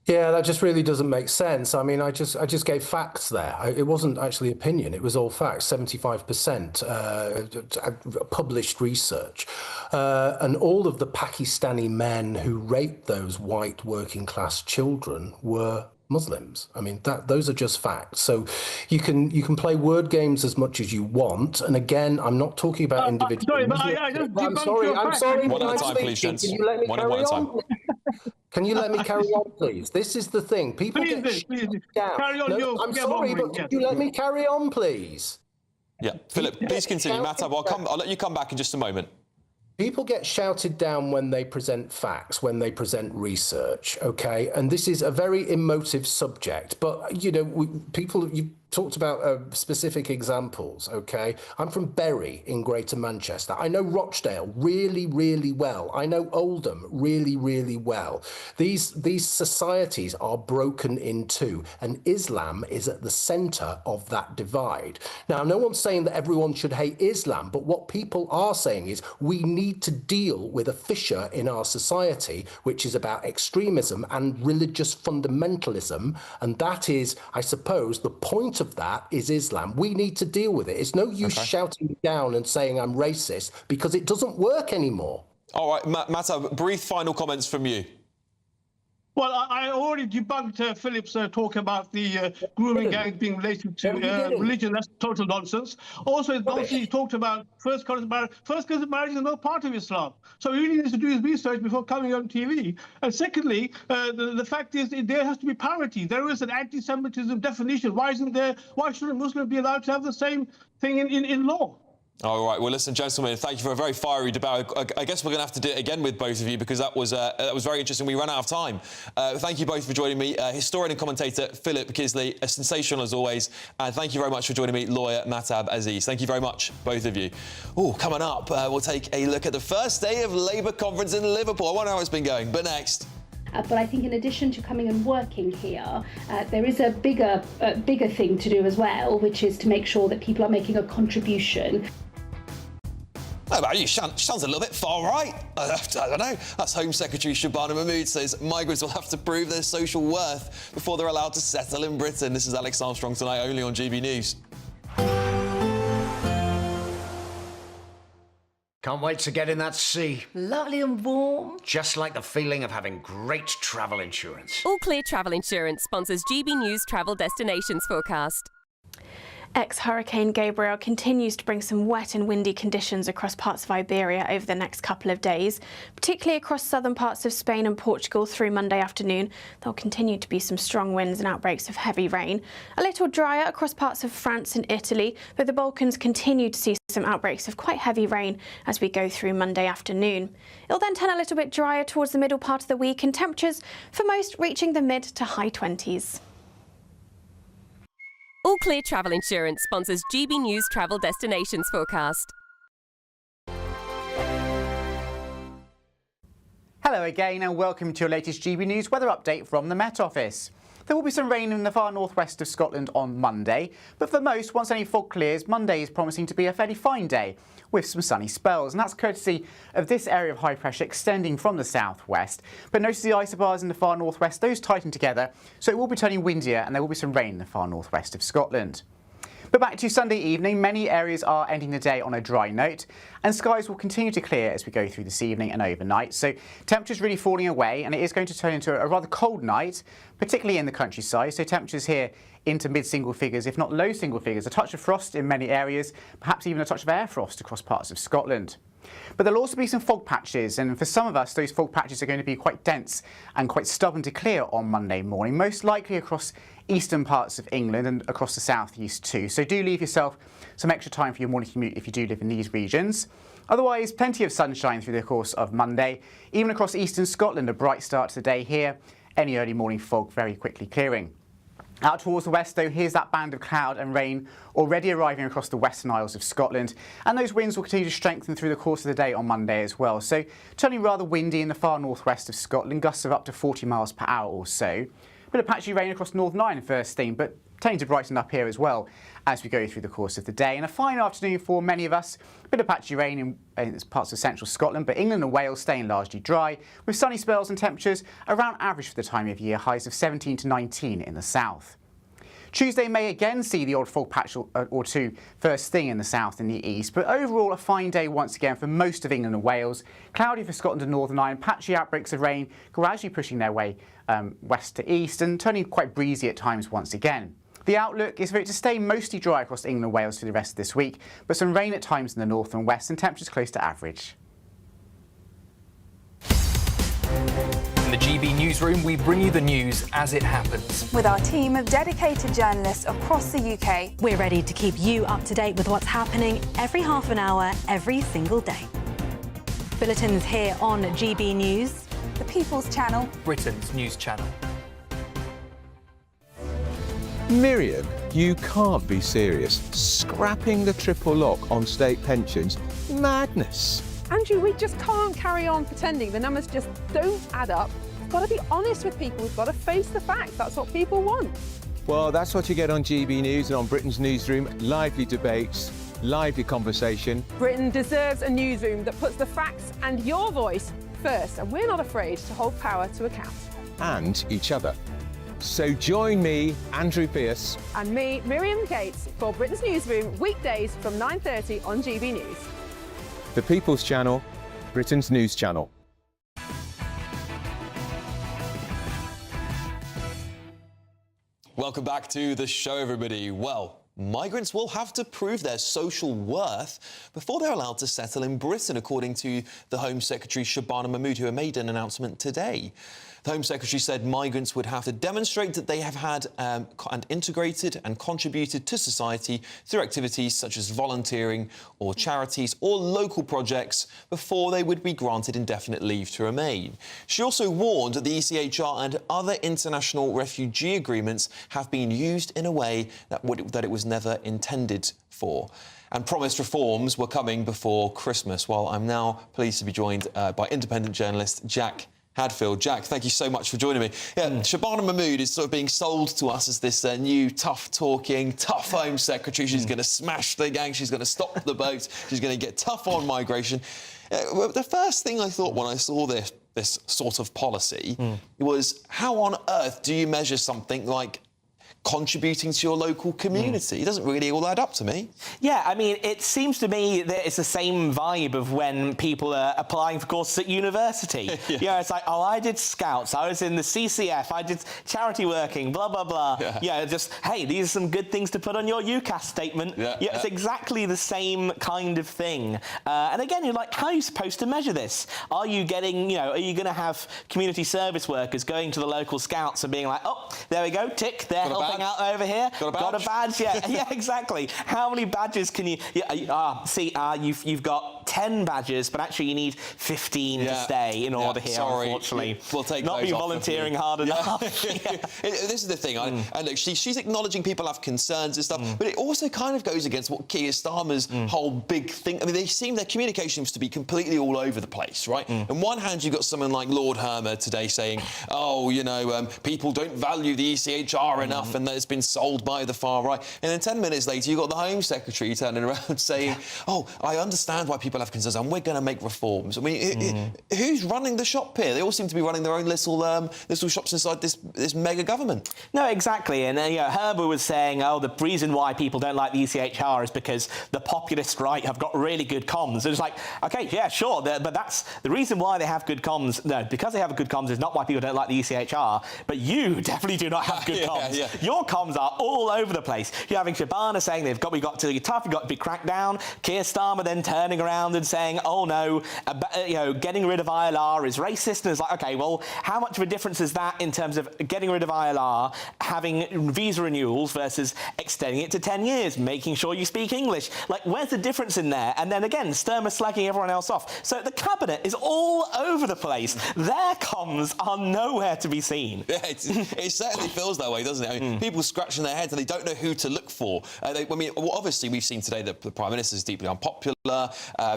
Yeah, that just really doesn't make sense. I mean, I just gave facts there. It wasn't actually opinion. It was all facts. 75% published research. And all of the Pakistani men who raped those white working class children were Muslims. I mean, those are just facts. So you can play word games as much as you want. And again, I'm not talking about individual. I'm sorry. One at a time, please, gents. Can you let me carry on? Can you let me carry on, please? This is the thing. People please carry on. No, I'm sorry, but can you let me carry on, please? Yeah, Philip, please continue. Mahtab, I'll let you come back in just a moment. People get shouted down when they present facts, when they present research, okay? And this is a very emotive subject, but, you know, talked about specific examples, OK? I'm from Bury in Greater Manchester. I know Rochdale really, really well. I know Oldham really, really well. These societies are broken in two, and Islam is at the centre of that divide. Now, no one's saying that everyone should hate Islam, but what people are saying is we need to deal with a fissure in our society, which is about extremism and religious fundamentalism, and that is, I suppose, the point of that is Islam. We need to deal with it. It's no use shouting me down and saying I'm racist, because it doesn't work anymore. All right, Mahtab, brief final comments from you. Well, I already debunked Philip's talk about the grooming gangs being related to religion. That's total nonsense. Also, he talked about first cousin marriage. First cousin marriage is no part of Islam. So he really needs to do his research before coming on TV. And secondly, the fact is there has to be parity. There is an anti-Semitism definition. Why should a Muslim be allowed to have the same thing in law? All right. Well, listen, gentlemen, thank you for a very fiery debate. I guess we're going to have to do it again with both of you, because that was very interesting. We ran out of time. Thank you both for joining me. Historian and commentator Philip Kisley, sensational as always. And thank you very much for joining me, lawyer Mahtab Aziz. Thank you very much, both of you. Oh, coming up, we'll take a look at the first day of Labour conference in Liverpool. I wonder how it's been going. But next. But I think in addition to coming and working here, there is a bigger thing to do as well, which is to make sure that people are making a contribution. Oh, about you, sounds a little bit far right. I don't know. That's Home Secretary Shabana Mahmood says migrants will have to prove their social worth before they're allowed to settle in Britain. This is Alex Armstrong tonight, only on GB News. Can't wait to get in that sea. Lovely and warm. Just like the feeling of having great travel insurance. All Clear Travel Insurance sponsors GB News travel destinations forecast. Ex-Hurricane Gabriel continues to bring some wet and windy conditions across parts of Iberia over the next couple of days, particularly across southern parts of Spain and Portugal through Monday afternoon. There'll continue to be some strong winds and outbreaks of heavy rain. A little drier across parts of France and Italy, but the Balkans continue to see some outbreaks of quite heavy rain as we go through Monday afternoon. It'll then turn a little bit drier towards the middle part of the week, and temperatures for most reaching the mid to high 20s. All Clear Travel Insurance sponsors GB News travel destinations forecast. Hello again and welcome to your latest GB News weather update from the Met Office. There will be some rain in the far northwest of Scotland on Monday, but for most, once any fog clears, Monday is promising to be a fairly fine day with some sunny spells, and that's courtesy of this area of high pressure extending from the southwest. But notice the isobars in the far northwest, those tighten together, so it will be turning windier and there will be some rain in the far northwest of Scotland. But back to Sunday evening, many areas are ending the day on a dry note, and skies will continue to clear as we go through this evening and overnight. So temperatures really falling away, and it is going to turn into a rather cold night, particularly in the countryside. So temperatures here into mid-single figures, if not low single figures. A touch of frost in many areas, perhaps even a touch of air frost across parts of Scotland. But there'll also be some fog patches, and for some of us, those fog patches are going to be quite dense and quite stubborn to clear on Monday morning, most likely across eastern parts of England and across the southeast too. So do leave yourself some extra time for your morning commute if you do live in these regions. Otherwise, plenty of sunshine through the course of Monday. Even across eastern Scotland, a bright start to the day here. Any early morning fog very quickly clearing. Out towards the west, though, here's that band of cloud and rain already arriving across the Western Isles of Scotland, and those winds will continue to strengthen through the course of the day on Monday as well. So turning rather windy in the far northwest of Scotland, gusts of up to 40 miles per hour or so. Bit of patchy rain across Northern Ireland first thing, but tending to brighten up here as well as we go through the course of the day. And a fine afternoon for many of us. A bit of patchy rain in parts of central Scotland, but England and Wales staying largely dry, with sunny spells and temperatures around average for the time of year, highs of 17 to 19 in the south. Tuesday may again see the odd fog patch or two first thing in the south and the east, but overall a fine day once again for most of England and Wales. Cloudy for Scotland and Northern Ireland, patchy outbreaks of rain gradually pushing their way west to east and turning quite breezy at times once again. The outlook is for it to stay mostly dry across England and Wales for the rest of this week, but some rain at times in the north and west and temperatures close to average. In the GB Newsroom, we bring you the news as it happens. With our team of dedicated journalists across the UK. We're ready to keep you up to date with what's happening every half an hour, every single day. Bulletins here on GB News. The People's Channel. Britain's news channel. Myriad You can't be serious. Scrapping the triple lock on state pensions? Madness. Andrew, we just can't carry on pretending. The numbers just don't add up. We've got to be honest with people. We've got to face the facts. That's what people want. Well, that's what you get on GB News and on Britain's Newsroom. Lively debates, lively conversation. Britain deserves a newsroom that puts the facts and your voice first, and we're not afraid to hold power to account. And each other. So join me, Andrew Pearce. And me, Miriam Gates, for Britain's Newsroom, weekdays from 9:30 on GB News. The People's Channel, Britain's News Channel. Welcome back to the show, everybody. Well, migrants will have to prove their social worth before they're allowed to settle in Britain, according to the Home Secretary Shabana Mahmood, who made an announcement today. The Home Secretary said migrants would have to demonstrate that they have had and integrated and contributed to society through activities such as volunteering or charities or local projects before they would be granted indefinite leave to remain. She also warned that the ECHR and other international refugee agreements have been used in a way that it was never intended for. And promised reforms were coming before Christmas. Well, I'm now pleased to be joined by independent journalist Jack Hadfield. Jack, thank you so much for joining me. Yeah, Shabana Mahmood is sort of being sold to us as this new tough-talking, tough Home Secretary. She's going to smash the gang, she's going to stop the boats, she's going to get tough on migration. The first thing I thought when I saw this sort of policy was, how on earth do you measure something like contributing to your local community? It doesn't really all add up to me. Yeah, I mean, it seems to me that it's the same vibe of when people are applying for courses at university. Yeah. You know, it's like, oh, I did Scouts, I was in the CCF, I did charity working, blah, blah, blah. Yeah, just, hey, these are some good things to put on your UCAS statement. Yeah, it's exactly the same kind of thing. And again, you're like, how are you supposed to measure this? Are you getting, you know, are you going to have community service workers going to the local Scouts and being like, oh, there we go, tick, they're helping out over here. Got a badge? Yeah, yeah, exactly. How many badges can you... you've got 10 badges, but actually you need 15 to stay in order here, unfortunately. We'll take not be volunteering hard enough. This is the thing. And look, she's acknowledging people have concerns and stuff, but it also kind of goes against what Keir Starmer's whole big thing... I mean, their communication seems to be completely all over the place, right? On one hand, you've got someone like Lord Hermer today saying, oh, you know, people don't value the ECHR enough, and that it's been sold by the far right. And then 10 minutes later, you've got the Home Secretary turning around saying, oh, I understand why people have concerns and we're going to make reforms. I mean, who's running the shop here? They all seem to be running their own little shops inside this mega government. No, exactly. And Herber was saying, oh, the reason why people don't like the ECHR is because the populist right have got really good comms. It's like, OK, yeah, sure, but that's the reason why they have good comms. No, because they have good comms is not why people don't like the ECHR, but you definitely do not have good comms. Your comms are all over the place. You're having Shabana saying we've got to be tough, you've got to be cracked down. Keir Starmer then turning around and saying, oh no, getting rid of ILR is racist. And it's like, OK, well, how much of a difference is that in terms of getting rid of ILR, having visa renewals versus extending it to 10 years, making sure you speak English? Like, where's the difference in there? And then again, Starmer slagging everyone else off. So the cabinet is all over the place. Their comms are nowhere to be seen. Yeah, it certainly feels that way, doesn't it? I mean, people scratching their heads and they don't know who to look for. Obviously, we've seen today that the Prime Minister is deeply unpopular.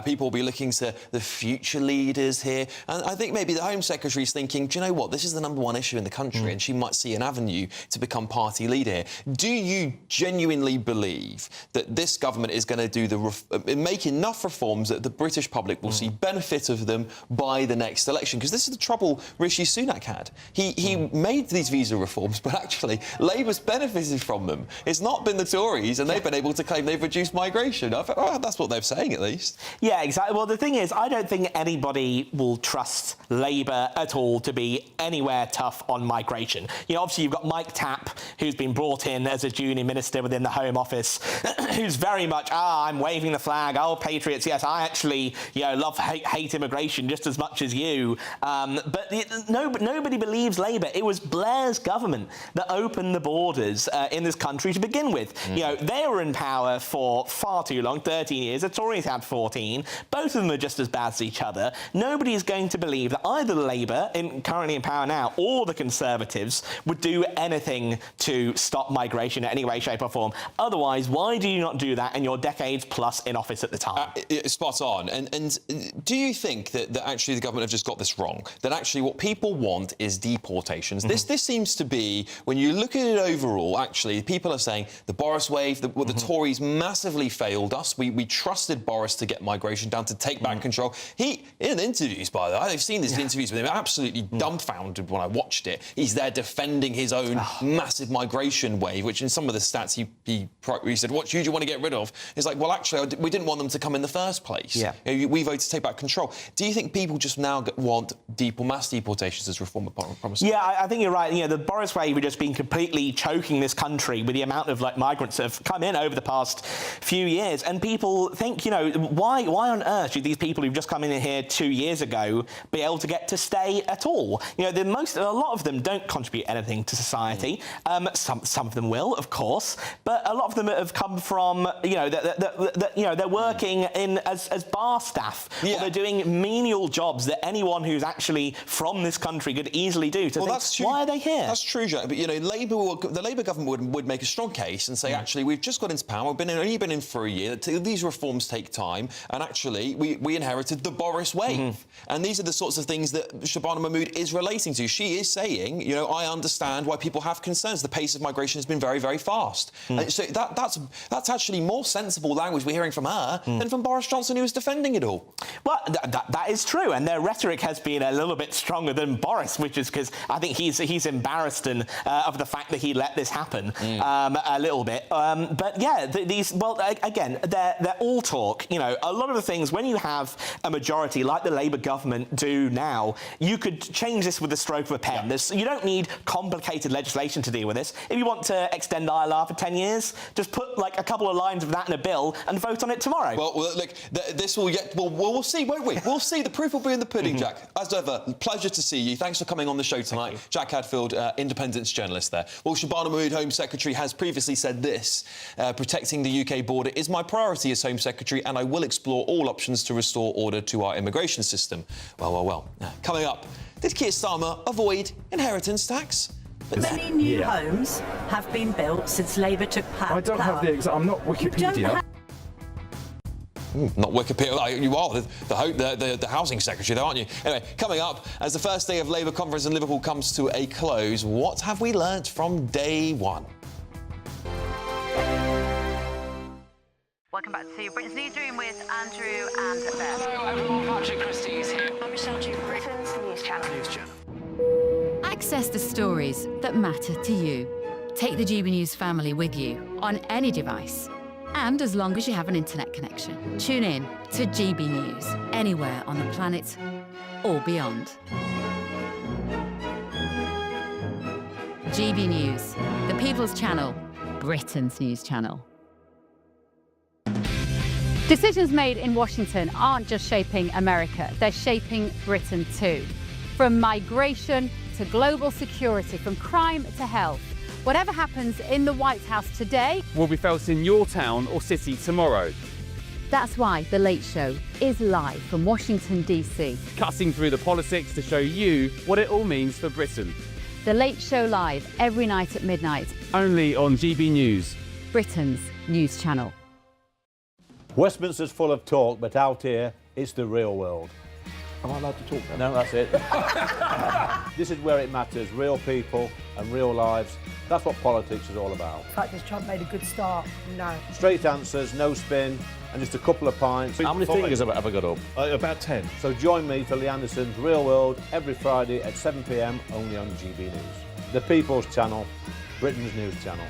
People will be looking to the future leaders here. And I think maybe the Home Secretary is thinking, do you know what? This is the #1 issue in the country, and she might see an avenue to become party leader here. Do you genuinely believe that this government is going to make enough reforms that the British public will see benefit of them by the next election? Because this is the trouble Rishi Sunak had. He made these visa reforms, but actually Labour's benefited from them. It's not been the Tories, and they've been able to claim they've reduced migration. That's what they're saying, at least. Yeah, exactly. Well, the thing is, I don't think anybody will trust Labour at all to be anywhere tough on migration. You know, obviously you've got Mike Tapp, who's been brought in as a junior minister within the Home Office, who's very much, I'm waving the flag, patriots, yes, I actually, hate immigration just as much as you. But nobody believes Labour. It was Blair's government that opened the border borders in this country to begin with. You know, they were in power for far too long, 13 years. The Tories had 14. Both of them are just as bad as each other. Nobody is going to believe that either Labour, currently in power now, or the Conservatives would do anything to stop migration in any way, shape or form. Otherwise, why do you not do that in your decades plus in office at the time? Spot on. And do you think that actually the government have just got this wrong? That actually what people want is deportations? This seems to be, when you look at it overall, actually, people are saying the Boris wave, the Tories massively failed us. We trusted Boris to get migration down, to take back control. He, in interviews, by the way, I've seen these interviews with him, absolutely dumbfounded when I watched it. He's there defending his own massive migration wave, which in some of the stats he said, what do you want to get rid of? It's like, well, actually, we didn't want them to come in the first place. Yeah. You know, we voted to take back control. Do you think people just now want mass deportations as reform promises? Yeah, I think you're right. You know, the Boris wave has just been completely choking this country with the amount of migrants that have come in over the past few years, and people think, you know, why on earth should these people who've just come in here 2 years ago be able to get to stay at all? You know, a lot of them don't contribute anything to society. Some of them will, of course, but a lot of them have come from, you know, they're working as bar staff, or they're doing menial jobs that anyone who's actually from this country could easily do. That's true. Why are they here? That's true, Jack. But you know, the Labour government would make a strong case and say, actually, we've just got into power. We've only been in for a year. These reforms take time, and actually, we inherited the Boris wave. And these are the sorts of things that Shabana Mahmood is relating to. She is saying, you know, I understand why people have concerns. The pace of migration has been very, very fast. So that's actually more sensible language we're hearing from her than from Boris Johnson, who was defending it all. Well, that is true, and their rhetoric has been a little bit stronger than Boris, which is because I think he's embarrassed of the fact that he let this happen a little bit. But yeah, again, they're all talk. You know, a lot of the things, when you have a majority like the Labour government do now, you could change this with the stroke of a pen. You don't need complicated legislation to deal with this. If you want to extend ILR for 10 years, just put a couple of lines of that in a bill and vote on it tomorrow. Well, look, this will get... We'll see, won't we? We'll see. The proof will be in the pudding, Jack. As ever, pleasure to see you. Thanks for coming on the show tonight. Jack Hadfield, independence journalist there. Well, Shabana Mahmood, Home Secretary, has previously said this: protecting the UK border is my priority as Home Secretary, and I will explore all options to restore order to our immigration system. Well. Coming up, did Keir Starmer avoid inheritance tax? Many new homes have been built since Labour took power. I don't have the exact... I'm not Wikipedia. Not Wikipedia. You are the housing secretary, though, aren't you? Anyway, coming up, as the first day of Labour conference in Liverpool comes to a close, what have we learnt from day one? Welcome back to Britain's Newsroom with Andrew and Beth. Hello, everyone. Patrick Christie's here. I'm Michelle Duke, Britain's News Channel. Access the stories that matter to you. Take the GB News family with you on any device. And as long as you have an internet connection, tune in to GB News, anywhere on the planet or beyond. GB News, the People's Channel, Britain's News Channel. Decisions made in Washington aren't just shaping America, they're shaping Britain too. From migration to global security, from crime to health. Whatever happens in the White House today will be felt in your town or city tomorrow. That's why The Late Show is live from Washington, D.C. Cutting through the politics to show you what it all means for Britain. The Late Show live every night at midnight. Only on GB News, Britain's news channel. Westminster's full of talk, but out here, it's the real world. Am I allowed to talk now? No, that's it. This is where it matters, real people and real lives. That's what politics is all about. The fact has Trump made a good start? No. Straight answers, no spin, and just a couple of pints. How many fingers have I got up? About 10. So join me for Lee Anderson's Real World every Friday at 7 p.m. only on GB News. The People's Channel, Britain's news channel.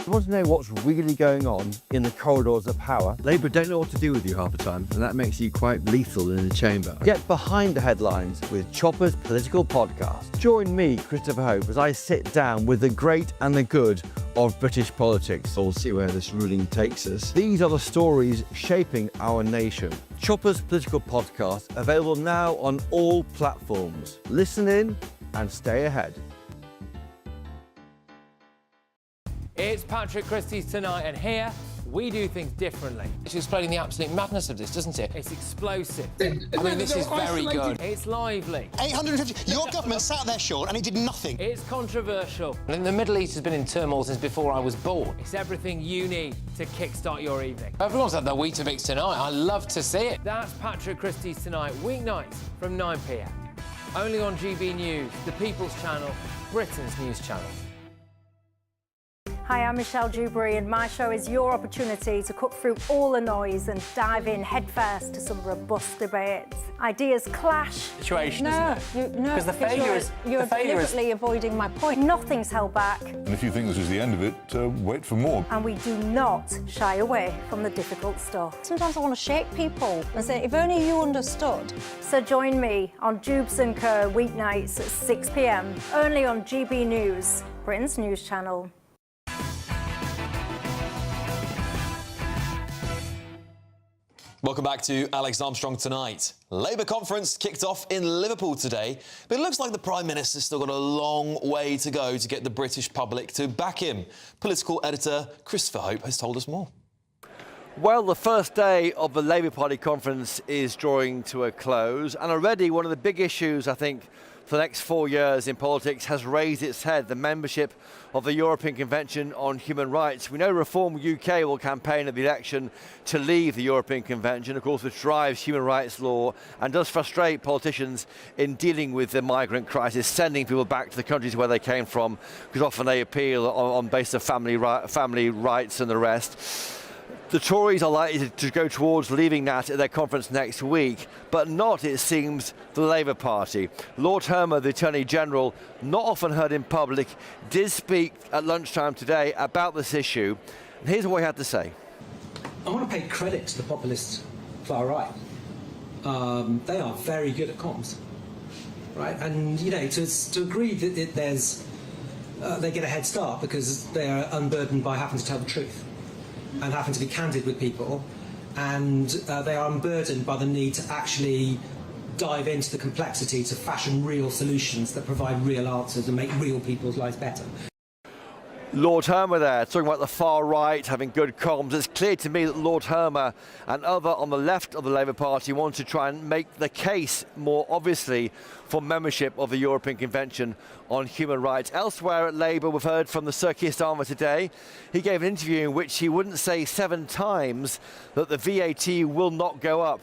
You want to know what's really going on in the corridors of power? Labour don't know what to do with you half the time, and that makes you quite lethal in the chamber. Get behind the headlines with Chopper's political podcast. Join me, Christopher Hope, as I sit down with the great and the good of British politics. We'll see where this ruling takes us. These are the stories shaping our nation. Chopper's political podcast, available now on all platforms. Listen in and stay ahead. It's Patrick Christie's Tonight, and here we do things differently. It's explaining the absolute madness of this, doesn't it? It's explosive. I mean, this is very good. It's lively. 850. Your government sat there, Sean, and it did nothing. It's controversial. And the Middle East has been in turmoil since before I was born. It's everything you need to kickstart your evening. Everyone's had their Weetabix tonight. I love to see it. That's Patrick Christie's Tonight, weeknights from 9 p.m. Only on GB News, the People's Channel, Britain's news channel. Hi, I'm Michelle Dewberry, and my show is your opportunity to cut through all the noise and dive in headfirst to some robust debates. Ideas clash. Situation, no, isn't it? No, Because the failure is... You're deliberately avoiding my point. Nothing's held back. And if you think this is the end of it, wait for more. And we do not shy away from the difficult stuff. Sometimes I want to shake people and say, if only you understood. So join me on Jubes & Co. weeknights at 6 p.m, only on GB News, Britain's news channel. Welcome back to Alex Armstrong Tonight. Labour conference kicked off in Liverpool today, but it looks like the Prime Minister's still got a long way to go to get the British public to back him. Political editor Christopher Hope has told us more. Well, the first day of the Labour Party conference is drawing to a close, and already one of the big issues, I think, for the next 4 years in politics has raised its head, the membership of the European Convention on Human Rights. We know Reform UK will campaign at the election to leave the European Convention, of course, which drives human rights law and does frustrate politicians in dealing with the migrant crisis, sending people back to the countries where they came from, because often they appeal on basis of family rights and the rest. The Tories are likely to go towards leaving that at their conference next week, but not, it seems, the Labour Party. Lord Hermer, the Attorney General, not often heard in public, did speak at lunchtime today about this issue. And here's what he had to say. I want to pay credit to the populist far right. They are very good at comms, right? And, you know, to agree that they get a head start because they are unburdened by having to tell the truth and having to be candid with people, and they are unburdened by the need to actually dive into the complexity to fashion real solutions that provide real answers and make real people's lives better. Lord Hermer there, talking about the far right having good comms. It's clear to me that Lord Hermer and other on the left of the Labour Party want to try and make the case more obviously for membership of the European Convention on Human Rights. Elsewhere at Labour, we've heard from the Sir Keir Starmer today. He gave an interview in which he wouldn't say 7 times that the VAT will not go up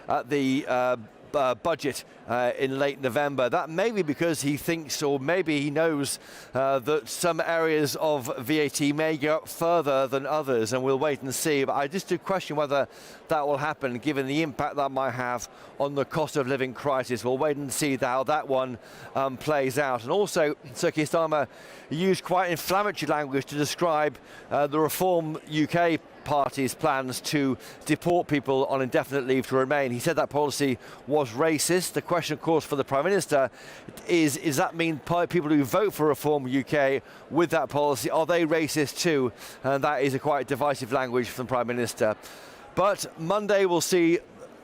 at the budget in late November. That may be because he thinks, or maybe he knows, that some areas of VAT may go up further than others, and we'll wait and see. But I just do question whether that will happen, given the impact that might have on the cost of living crisis. We'll wait and see how that one plays out. And also, Sir Keir Starmer used quite inflammatory language to describe the Reform UK Party's plans to deport people on indefinite leave to remain. He said that policy was racist. The question, of course, for the Prime Minister is that mean people who vote for Reform UK with that policy, are they racist too? And that is a quite divisive language from the Prime Minister. But Monday we'll see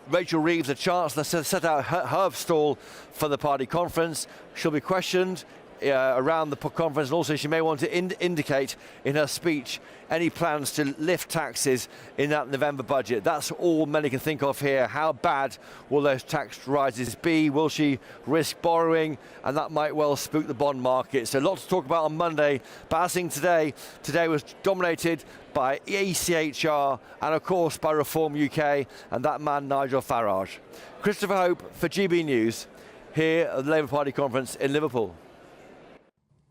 Rachel Reeves, the Chancellor, set out her stall for the party conference. She'll be questioned around the conference, and also she may want to indicate in her speech any plans to lift taxes in that November budget. That's all many can think of here. How bad will those tax rises be? Will she risk borrowing? And that might well spook the bond market. So lots to talk about on Monday. But as things today was dominated by ECHR and of course by Reform UK and that man Nigel Farage. Christopher Hope for GB News here at the Labour Party conference in Liverpool.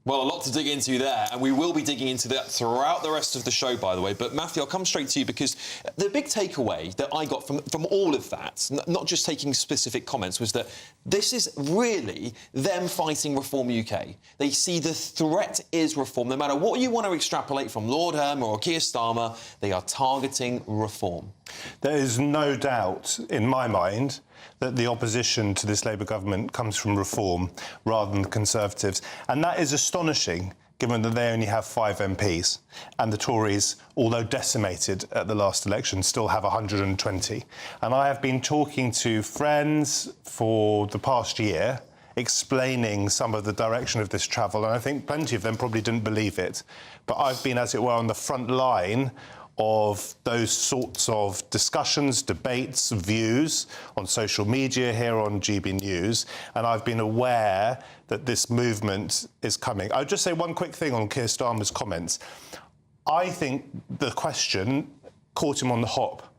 Well, a lot to dig into there, and we will be digging into that throughout the rest of the show, by the way. But, Matthew, I'll come straight to you, because the big takeaway that I got from all of that, not just taking specific comments, was that this is really them fighting Reform UK. They see the threat is reform. No matter what you want to extrapolate from Lord Hermer or Keir Starmer, they are targeting reform. There is no doubt, in my mind, that the opposition to this Labour government comes from Reform rather than the Conservatives. And that is astonishing, given that they only have 5 MPs. And the Tories, although decimated at the last election, still have 120. And I have been talking to friends for the past year, explaining some of the direction of this travel, and I think plenty of them probably didn't believe it. But I've been, as it were, on the front line of those sorts of discussions, debates, views on social media here on GB News, and I've been aware that this movement is coming. I'll just say one quick thing on Keir Starmer's comments. I think the question caught him on the hop.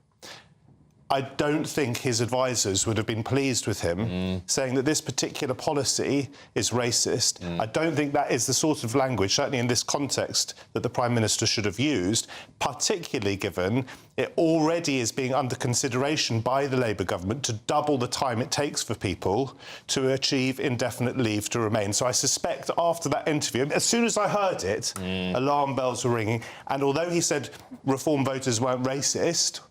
I don't think his advisors would have been pleased with him saying that this particular policy is racist. I don't think that is the sort of language, certainly in this context, that the Prime Minister should have used, particularly given it already is being under consideration by the Labour government to double the time it takes for people to achieve indefinite leave to remain. So I suspect after that interview, as soon as I heard it, alarm bells were ringing. And although he said Reform voters weren't racist,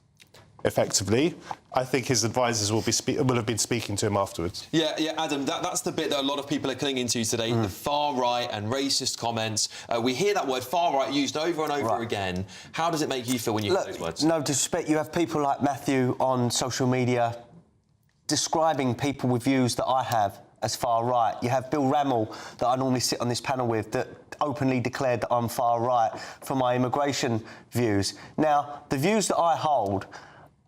effectively, I think his advisors will have been speaking to him afterwards. Yeah, Adam, that's the bit that a lot of people are clinging to today, the far right and racist comments. We hear that word far right used over and over again. How does it make you feel when you hear those words? No disrespect, you have people like Matthew on social media describing people with views that I have as far right. You have Bill Rammell, that I normally sit on this panel with, that openly declared that I'm far right for my immigration views. Now, the views that I hold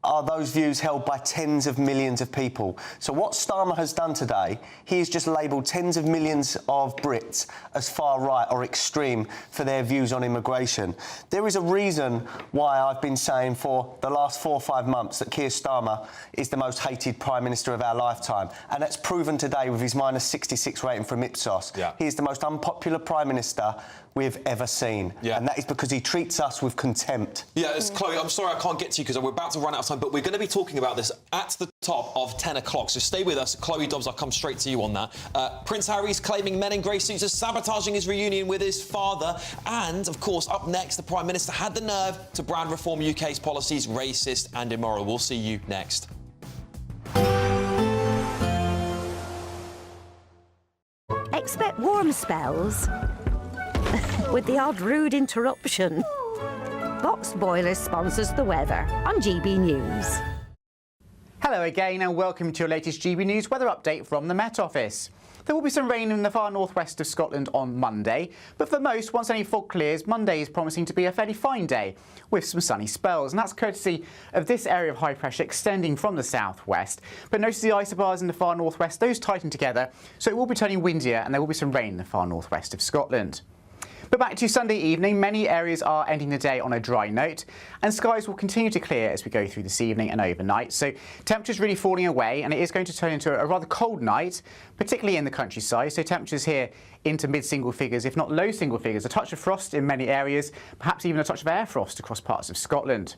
are those views held by tens of millions of people. So what Starmer has done today, he has just labelled tens of millions of Brits as far right or extreme for their views on immigration. There is a reason why I've been saying for the last 4 or 5 months that Keir Starmer is the most hated Prime Minister of our lifetime. And that's proven today with his -66 rating from Ipsos. He is the most unpopular Prime Minister we've ever seen. And that is because he treats us with contempt. Yeah, it's Chloe, I'm sorry I can't get to you because we're about to run out of time, but we're going to be talking about this at the top of 10 o'clock, so stay with us. Chloe Dobbs, I'll come straight to you on that. Prince Harry's claiming men in grey suits are sabotaging his reunion with his father, and, of course, up next, the Prime Minister had the nerve to brand Reform UK's policies racist and immoral. We'll see you next. Expect warm spells with the odd rude interruption. Box Boilers sponsors the weather on GB News. Hello again and welcome to your latest GB News weather update from the Met Office. There will be some rain in the far northwest of Scotland on Monday, but for most, once any fog clears, Monday is promising to be a fairly fine day with some sunny spells, and that's courtesy of this area of high pressure extending from the southwest. But notice the isobars in the far northwest, those tighten together, so it will be turning windier and there will be some rain in the far northwest of Scotland. But back to Sunday evening, many areas are ending the day on a dry note, and skies will continue to clear as we go through this evening and overnight. So temperatures really falling away, and it is going to turn into a rather cold night, particularly in the countryside. So temperatures here into mid-single figures, if not low single figures. A touch of frost in many areas, perhaps even a touch of air frost across parts of Scotland.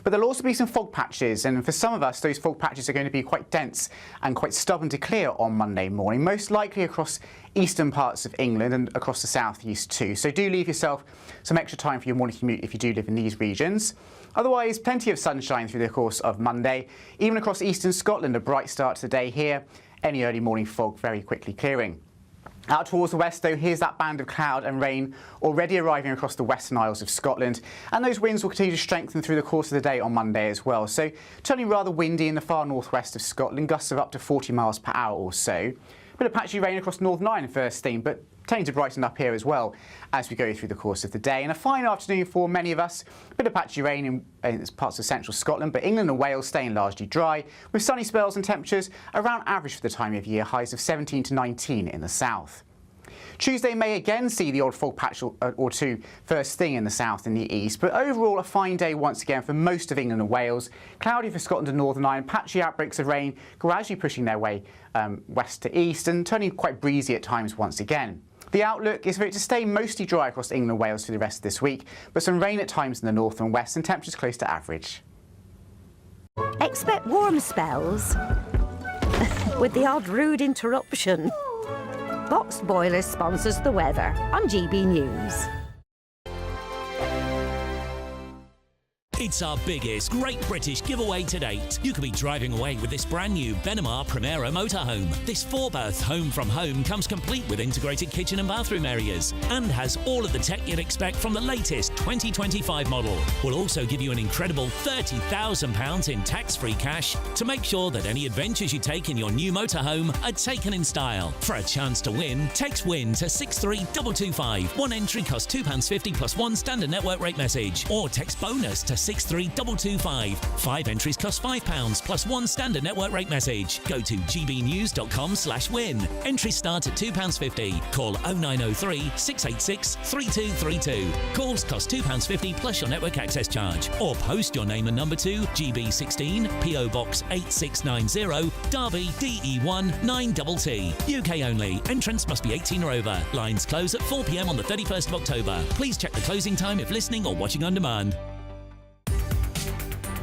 But there'll also be some fog patches, and for some of us, those fog patches are going to be quite dense and quite stubborn to clear on Monday morning, most likely across eastern parts of England and across the southeast too. So do leave yourself some extra time for your morning commute if you do live in these regions. Otherwise, plenty of sunshine through the course of Monday. Even across eastern Scotland, a bright start to the day here. Any early morning fog very quickly clearing. Out towards the west, though, here's that band of cloud and rain already arriving across the Western Isles of Scotland. And those winds will continue to strengthen through the course of the day on Monday as well. So turning rather windy in the far northwest of Scotland, gusts of up to 40 miles per hour or so. Bit of patchy rain across Northern Ireland first thing, but tending to brighten up here as well as we go through the course of the day. And a fine afternoon for many of us. A bit of patchy rain in parts of central Scotland, but England and Wales staying largely dry, with sunny spells and temperatures around average for the time of year, highs of 17 to 19 in the south. Tuesday may again see the odd fog patch or two first thing in the south and the east, but overall a fine day once again for most of England and Wales. Cloudy for Scotland and Northern Ireland, patchy outbreaks of rain gradually pushing their way west to east and turning quite breezy at times once again. The outlook is for it to stay mostly dry across England and Wales for the rest of this week, but some rain at times in the north and west and temperatures close to average. Expect warm spells with the odd rude interruption. Boxed Boilers sponsors the weather on GB News. It's our biggest Great British giveaway to date. You could be driving away with this brand new Benamar Primera motorhome. This 4-berth home from home comes complete with integrated kitchen and bathroom areas and has all of the tech you'd expect from the latest 2025 model. We'll also give you an incredible £30,000 in tax-free cash to make sure that any adventures you take in your new motorhome are taken in style. For a chance to win, text WIN to 63225. One entry costs £2.50 plus one standard network rate message, or text BONUS to 63225. 5 entries cost £5 plus one standard network rate message. Go to gbnews.com/win. Entries start at £2.50. Call 0903 686 3232. Calls cost £2.50 plus your network access charge. Or post your name and number to GB16 PO Box 8690 Derby DE1 9TT. UK only. Entrance must be 18 or over. Lines close at 4 p.m. on the 31st of October. Please check the closing time if listening or watching on demand.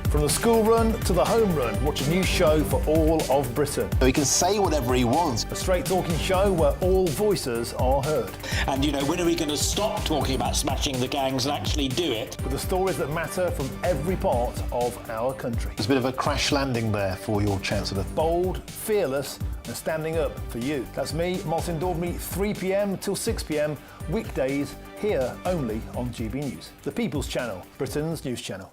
From the school run to the home run, watch a new show for all of Britain. He can say whatever he wants. A straight talking show where all voices are heard. And, you know, when are we going to stop talking about smashing the gangs and actually do it? With the stories that matter from every part of our country. There's a bit of a crash landing there for your Chancellor. Bold, fearless and standing up for you. That's me, Martin Daubney, 3 p.m. till 6 p.m, weekdays, here only on GB News. The People's Channel, Britain's news channel.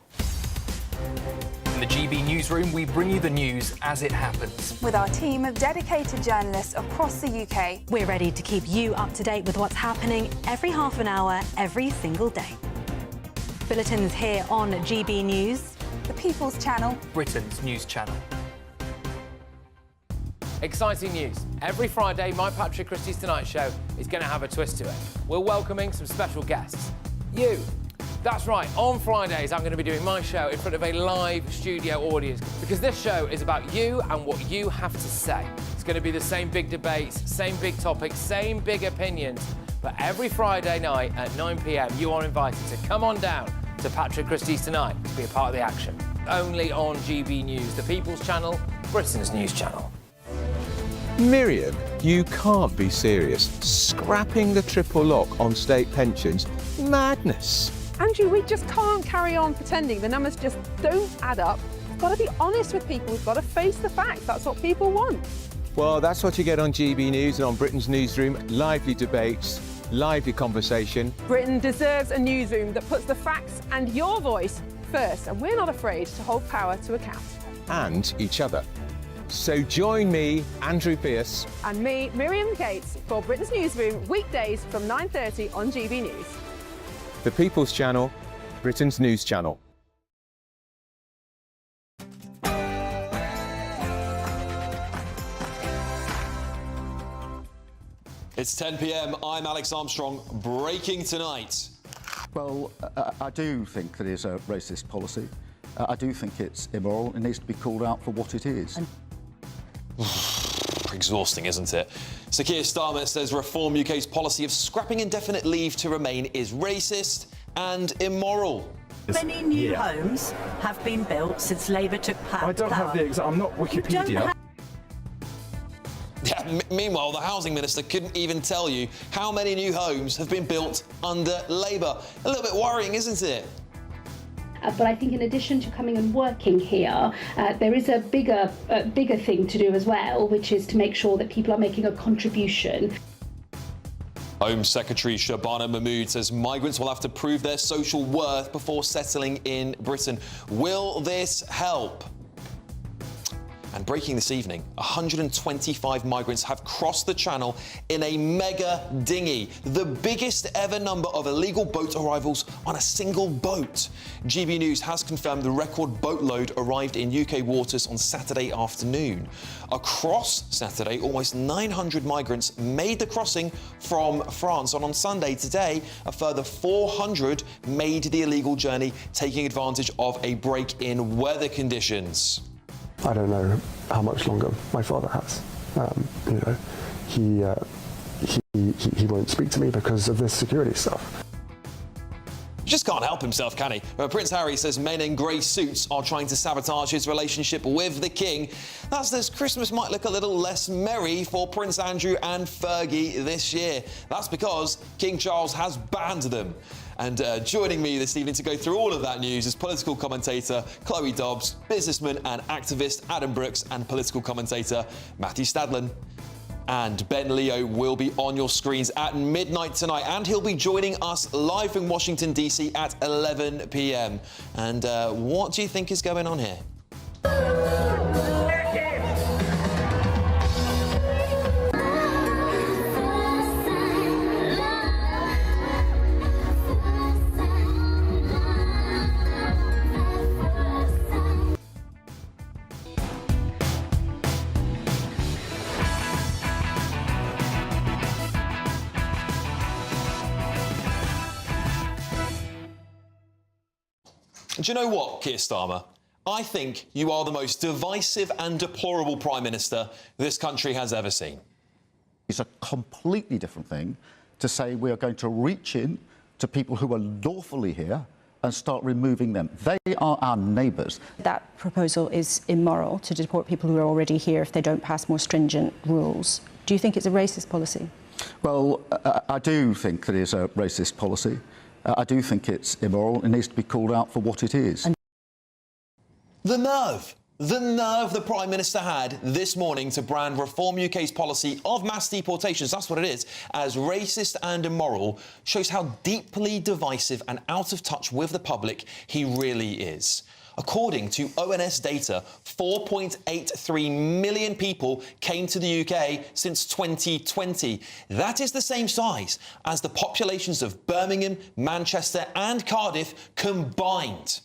In the GB Newsroom, we bring you the news as it happens. With our team of dedicated journalists across the UK. We're ready to keep you up to date with what's happening every half an hour, every single day. Bulletins here on GB News. The People's Channel. Britain's news channel. Exciting news. Every Friday, my Patrick Christie's Tonight Show is going to have a twist to it. We're welcoming some special guests. You. That's right, on Fridays I'm going to be doing my show in front of a live studio audience because this show is about you and what you have to say. It's going to be the same big debates, same big topics, same big opinions, but every Friday night at 9 p.m. you are invited to come on down to Patrick Christie's Tonight to be a part of the action. Only on GB News, the People's Channel, Britain's news channel. Miriam, you can't be serious. Scrapping the triple lock on state pensions? Madness. Andrew, we just can't carry on pretending. The numbers just don't add up. We've got to be honest with people. We've got to face the facts. That's what people want. Well, that's what you get on GB News and on Britain's Newsroom. Lively debates, lively conversation. Britain deserves a newsroom that puts the facts and your voice first, and we're not afraid to hold power to account. And each other. So join me, Andrew Pearce. And me, Miriam Gates, for Britain's Newsroom, weekdays from 9:30 on GB News. The People's Channel, Britain's news channel. It's 10 p.m. I'm Alex Armstrong. Breaking tonight. Well, I do think that it's a racist policy. I do think it's immoral. It needs to be called out for what it is. Exhausting, isn't it? Sir Keir Starmer says Reform UK's policy of scrapping indefinite leave to remain is racist and immoral. Many new homes have been built since Labour took power. I don't have the exact... I'm not Wikipedia. Yeah, meanwhile, the housing minister couldn't even tell you how many new homes have been built under Labour. A little bit worrying, isn't it? But I think in addition to coming and working here, there is a bigger thing to do as well, which is to make sure that people are making a contribution. Home Secretary Shabana Mahmood says migrants will have to prove their social worth before settling in Britain. Will this help? And breaking this evening, 125 migrants have crossed the Channel in a mega dinghy, the biggest ever number of illegal boat arrivals on a single boat. GB News has confirmed the record boatload arrived in UK waters on Saturday afternoon. Across Saturday, almost 900 migrants made the crossing from France, and on Sunday today, a further 400 made the illegal journey, taking advantage of a break in weather conditions. I don't know how much longer my father has. You know, he won't speak to me because of this security stuff. Just can't help himself, can he? Prince Harry says men in grey suits are trying to sabotage his relationship with the King. That says Christmas might look a little less merry for Prince Andrew and Fergie this year. That's because King Charles has banned them. And joining me this evening to go through all of that news is political commentator Chloe Dobbs, businessman and activist Adam Brooks, and political commentator Matthew Stadlen. And Ben Leo will be on your screens at midnight tonight, and he'll be joining us live in Washington, D.C. at 11 p.m. And what do you think is going on here? Do you know what, Keir Starmer? I think you are the most divisive and deplorable Prime Minister this country has ever seen. It's a completely different thing to say we are going to reach in to people who are lawfully here and start removing them. They are our neighbours. That proposal is immoral, to deport people who are already here if they don't pass more stringent rules. Do you think it's a racist policy? Well, I do think that it is a racist policy. I do think it's immoral. It needs to be called out for what it is. The nerve the Prime Minister had this morning to brand Reform UK's policy of mass deportations, that's what it is, as racist and immoral, shows how deeply divisive and out of touch with the public he really is. According to ONS data, 4.83 million people came to the UK since 2020. That is the same size as the populations of Birmingham, Manchester and Cardiff combined.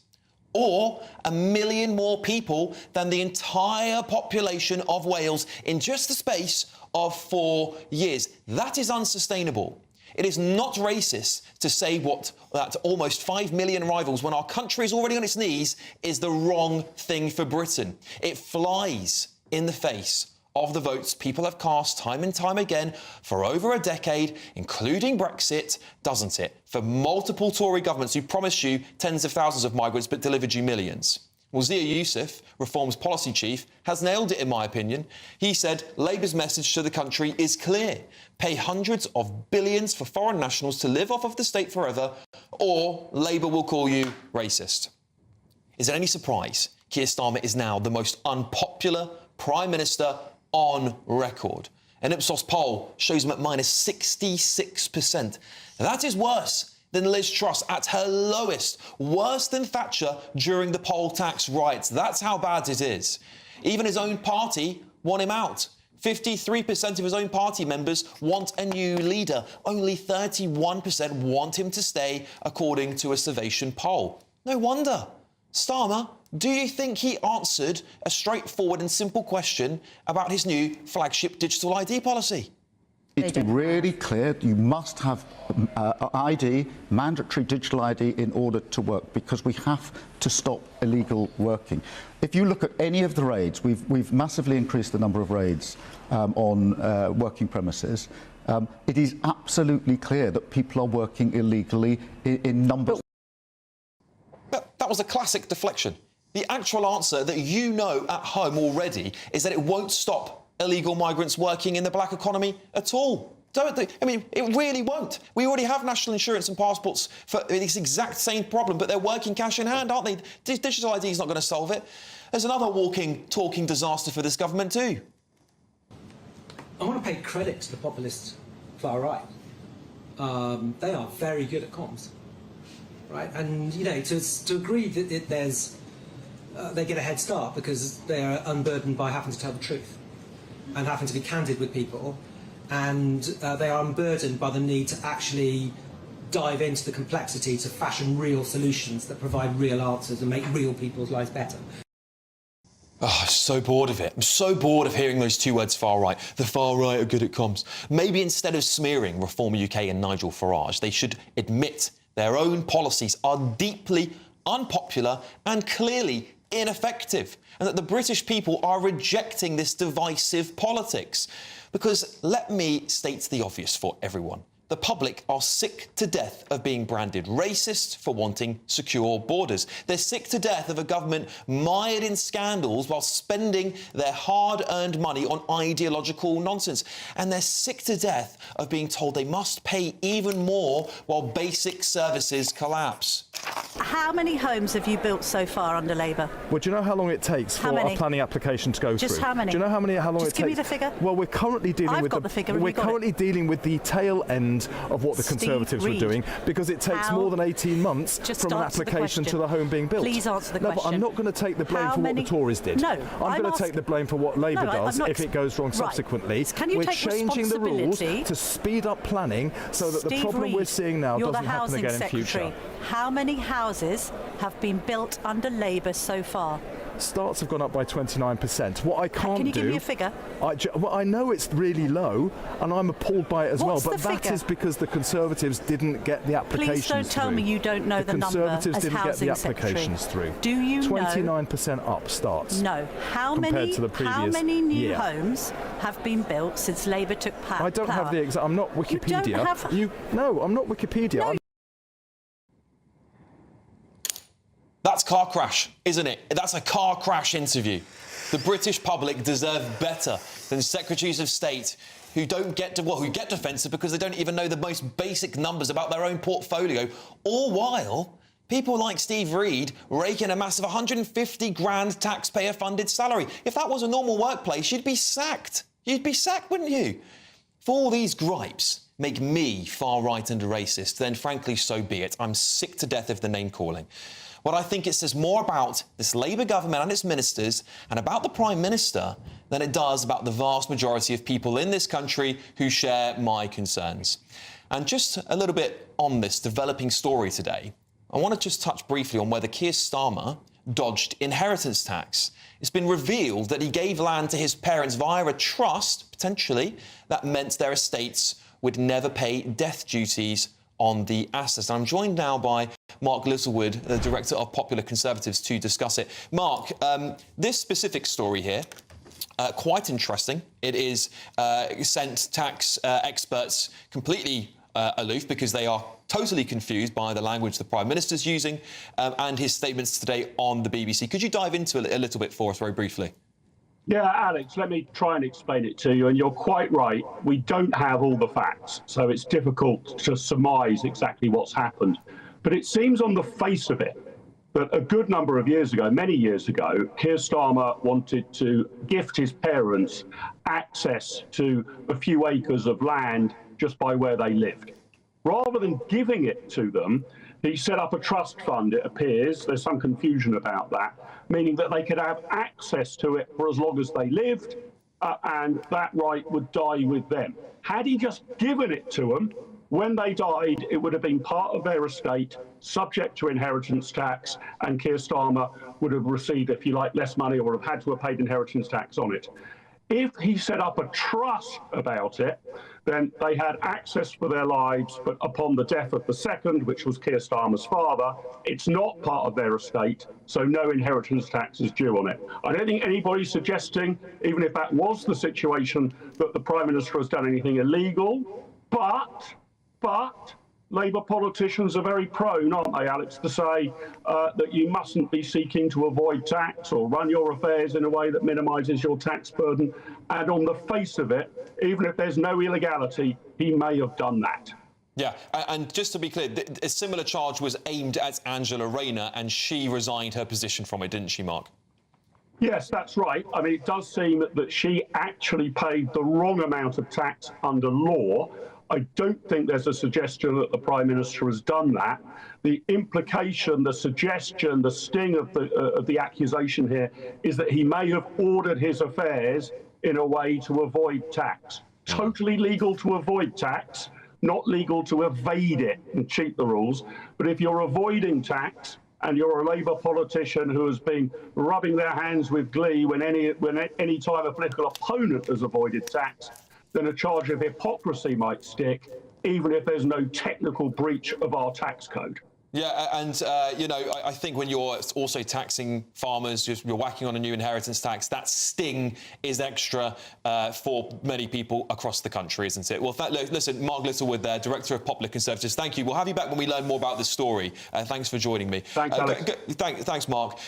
Or 1 million more people than the entire population of Wales in just the space of 4 years. That is unsustainable. It is not racist to say that almost 5 million arrivals when our country is already on its knees is the wrong thing for Britain. It flies in the face of the votes people have cast time and time again for over a decade, including Brexit, doesn't it? For multiple Tory governments who promised you tens of thousands of migrants but delivered you millions. Well, Zia Youssef, Reform's policy chief, has nailed it in my opinion. He said Labour's message to the country is clear. Pay hundreds of billions for foreign nationals to live off of the state forever, or Labour will call you racist. Is it any surprise Keir Starmer is now the most unpopular Prime Minister on record? An Ipsos poll shows him at minus 66%. That is worse than Liz Truss at her lowest, worse than Thatcher during the poll tax riots. That's how bad it is. Even his own party want him out. 53% of his own party members want a new leader. Only 31% want him to stay, according to a Survation poll. No wonder. Starmer, do you think he answered a straightforward and simple question about his new flagship digital ID policy? It's really clear you must have ID, mandatory digital ID, in order to work, because we have to stop illegal working. If you look at any of the raids, we've massively increased the number of raids on working premises. It is absolutely clear that people are working illegally in numbers. But that was a classic deflection. The actual answer that you know at home already is that it won't stop illegal migrants working in the black economy at all. Don't they? I mean, it really won't. We already have national insurance and passports for this exact same problem, but they're working cash in hand, aren't they? Digital ID is not going to solve it. There's another walking, talking disaster for this government too. I want to pay credit to the populist far right. They are very good at comms, right? And, you know, to agree that they get a head start because they are unburdened by having to tell the truth and having to be candid with people, and they are unburdened by the need to actually dive into the complexity to fashion real solutions that provide real answers and make real people's lives better. Oh, I'm so bored of it. I'm so bored of hearing those two words, far right. The far right are good at comms. Maybe instead of smearing Reform UK and Nigel Farage, they should admit their own policies are deeply unpopular and clearly ineffective, and that the British people are rejecting this divisive politics. Because let me state the obvious for everyone. The public are sick to death of being branded racist for wanting secure borders. They're sick to death of a government mired in scandals while spending their hard-earned money on ideological nonsense. And they're sick to death of being told they must pay even more while basic services collapse. How many homes have you built so far under Labour? Well, do you know how long it takes for a planning application to go through? Just how many? Do you know how long it takes? Just give me the figure. Well, we're currently dealing with the figure. We're currently dealing with the tail end of what the Conservatives were doing, because it takes more than 18 months from an application to the home being built. Please answer the question. No, but I'm not going to take the blame for what the Tories did. No, I'm going to take the blame for what Labour does if it goes wrong subsequently. Can you we're take changing the rules to speed up planning so that the problem we're seeing now doesn't happen again in future. How many houses have been built under Labour so far? Starts have gone up by 29%. What I can't do... Can you give me a figure? Well, I know it's really low, and I'm appalled by it as well, but that is because the Conservatives didn't get the applications through. Please don't tell me you don't know the number as Conservatives didn't get the applications through. Do you know... 29% up starts. No. How many new homes have been built since Labour took power? I don't have the exact... I'm not Wikipedia. You don't have... No, I'm not Wikipedia. No. That's car crash, isn't it? That's a car crash interview. The British public deserve better than secretaries of state who get defensive because they don't even know the most basic numbers about their own portfolio, all while people like Steve Reed rake in a massive 150 grand taxpayer-funded salary. If that was a normal workplace, you'd be sacked. You'd be sacked, wouldn't you? If all these gripes make me far-right and a racist, then frankly, so be it. I'm sick to death of the name-calling. What I think it says more about this Labour government and its ministers and about the Prime Minister than it does about the vast majority of people in this country who share my concerns. And just a little bit on this developing story today, I want to just touch briefly on whether Keir Starmer dodged inheritance tax. It's been revealed that he gave land to his parents via a trust, potentially, that meant their estates would never pay death duties on the assets. I'm joined now by Mark Littlewood, the Director of Popular Conservatives, to discuss it. Mark, this specific story here, quite interesting. It is sent tax experts completely aloof because they are totally confused by the language the Prime Minister's using and his statements today on the BBC. Could you dive into it a little bit for us very briefly? Yeah, Alex, let me try and explain it to you. And you're quite right. We don't have all the facts, so it's difficult to surmise exactly what's happened. But it seems on the face of it that a good number of years ago, many years ago, Keir Starmer wanted to gift his parents access to a few acres of land just by where they lived. Rather than giving it to them, he set up a trust fund, it appears. There's some confusion about that, meaning that they could have access to it for as long as they lived, and that right would die with them. Had he just given it to them, when they died, it would have been part of their estate, subject to inheritance tax, and Keir Starmer would have received, if you like, less money or would have had to have paid inheritance tax on it. If he set up a trust about it, then they had access for their lives, but upon the death of the second, which was Keir Starmer's father, it's not part of their estate, so no inheritance tax is due on it. I don't think anybody's suggesting, even if that was the situation, that the Prime Minister has done anything illegal, but Labour politicians are very prone, aren't they, Alex, to say that you mustn't be seeking to avoid tax or run your affairs in a way that minimises your tax burden. And on the face of it, even if there's no illegality, he may have done that. Yeah, and just to be clear, a similar charge was aimed at Angela Rayner, and she resigned her position from it, didn't she, Mark? Yes, that's right. I mean, it does seem that she actually paid the wrong amount of tax under law. I don't think there's a suggestion that the Prime Minister has done that. The implication, the suggestion, the sting of the accusation here is that he may have ordered his affairs in a way to avoid tax. Totally legal to avoid tax, not legal to evade it and cheat the rules. But if you're avoiding tax and you're a Labour politician who has been rubbing their hands with glee when any time a political opponent has avoided tax, then a charge of hypocrisy might stick, even if there's no technical breach of our tax code. Yeah, and, you know, I think when you're also taxing farmers, you're whacking on a new inheritance tax, that sting is extra for many people across the country, isn't it? Well, listen, Mark Littlewood there, Director of Popular Conservatives, thank you. We'll have you back when we learn more about this story. Thanks for joining me. Thanks, Alex. Thanks, Mark.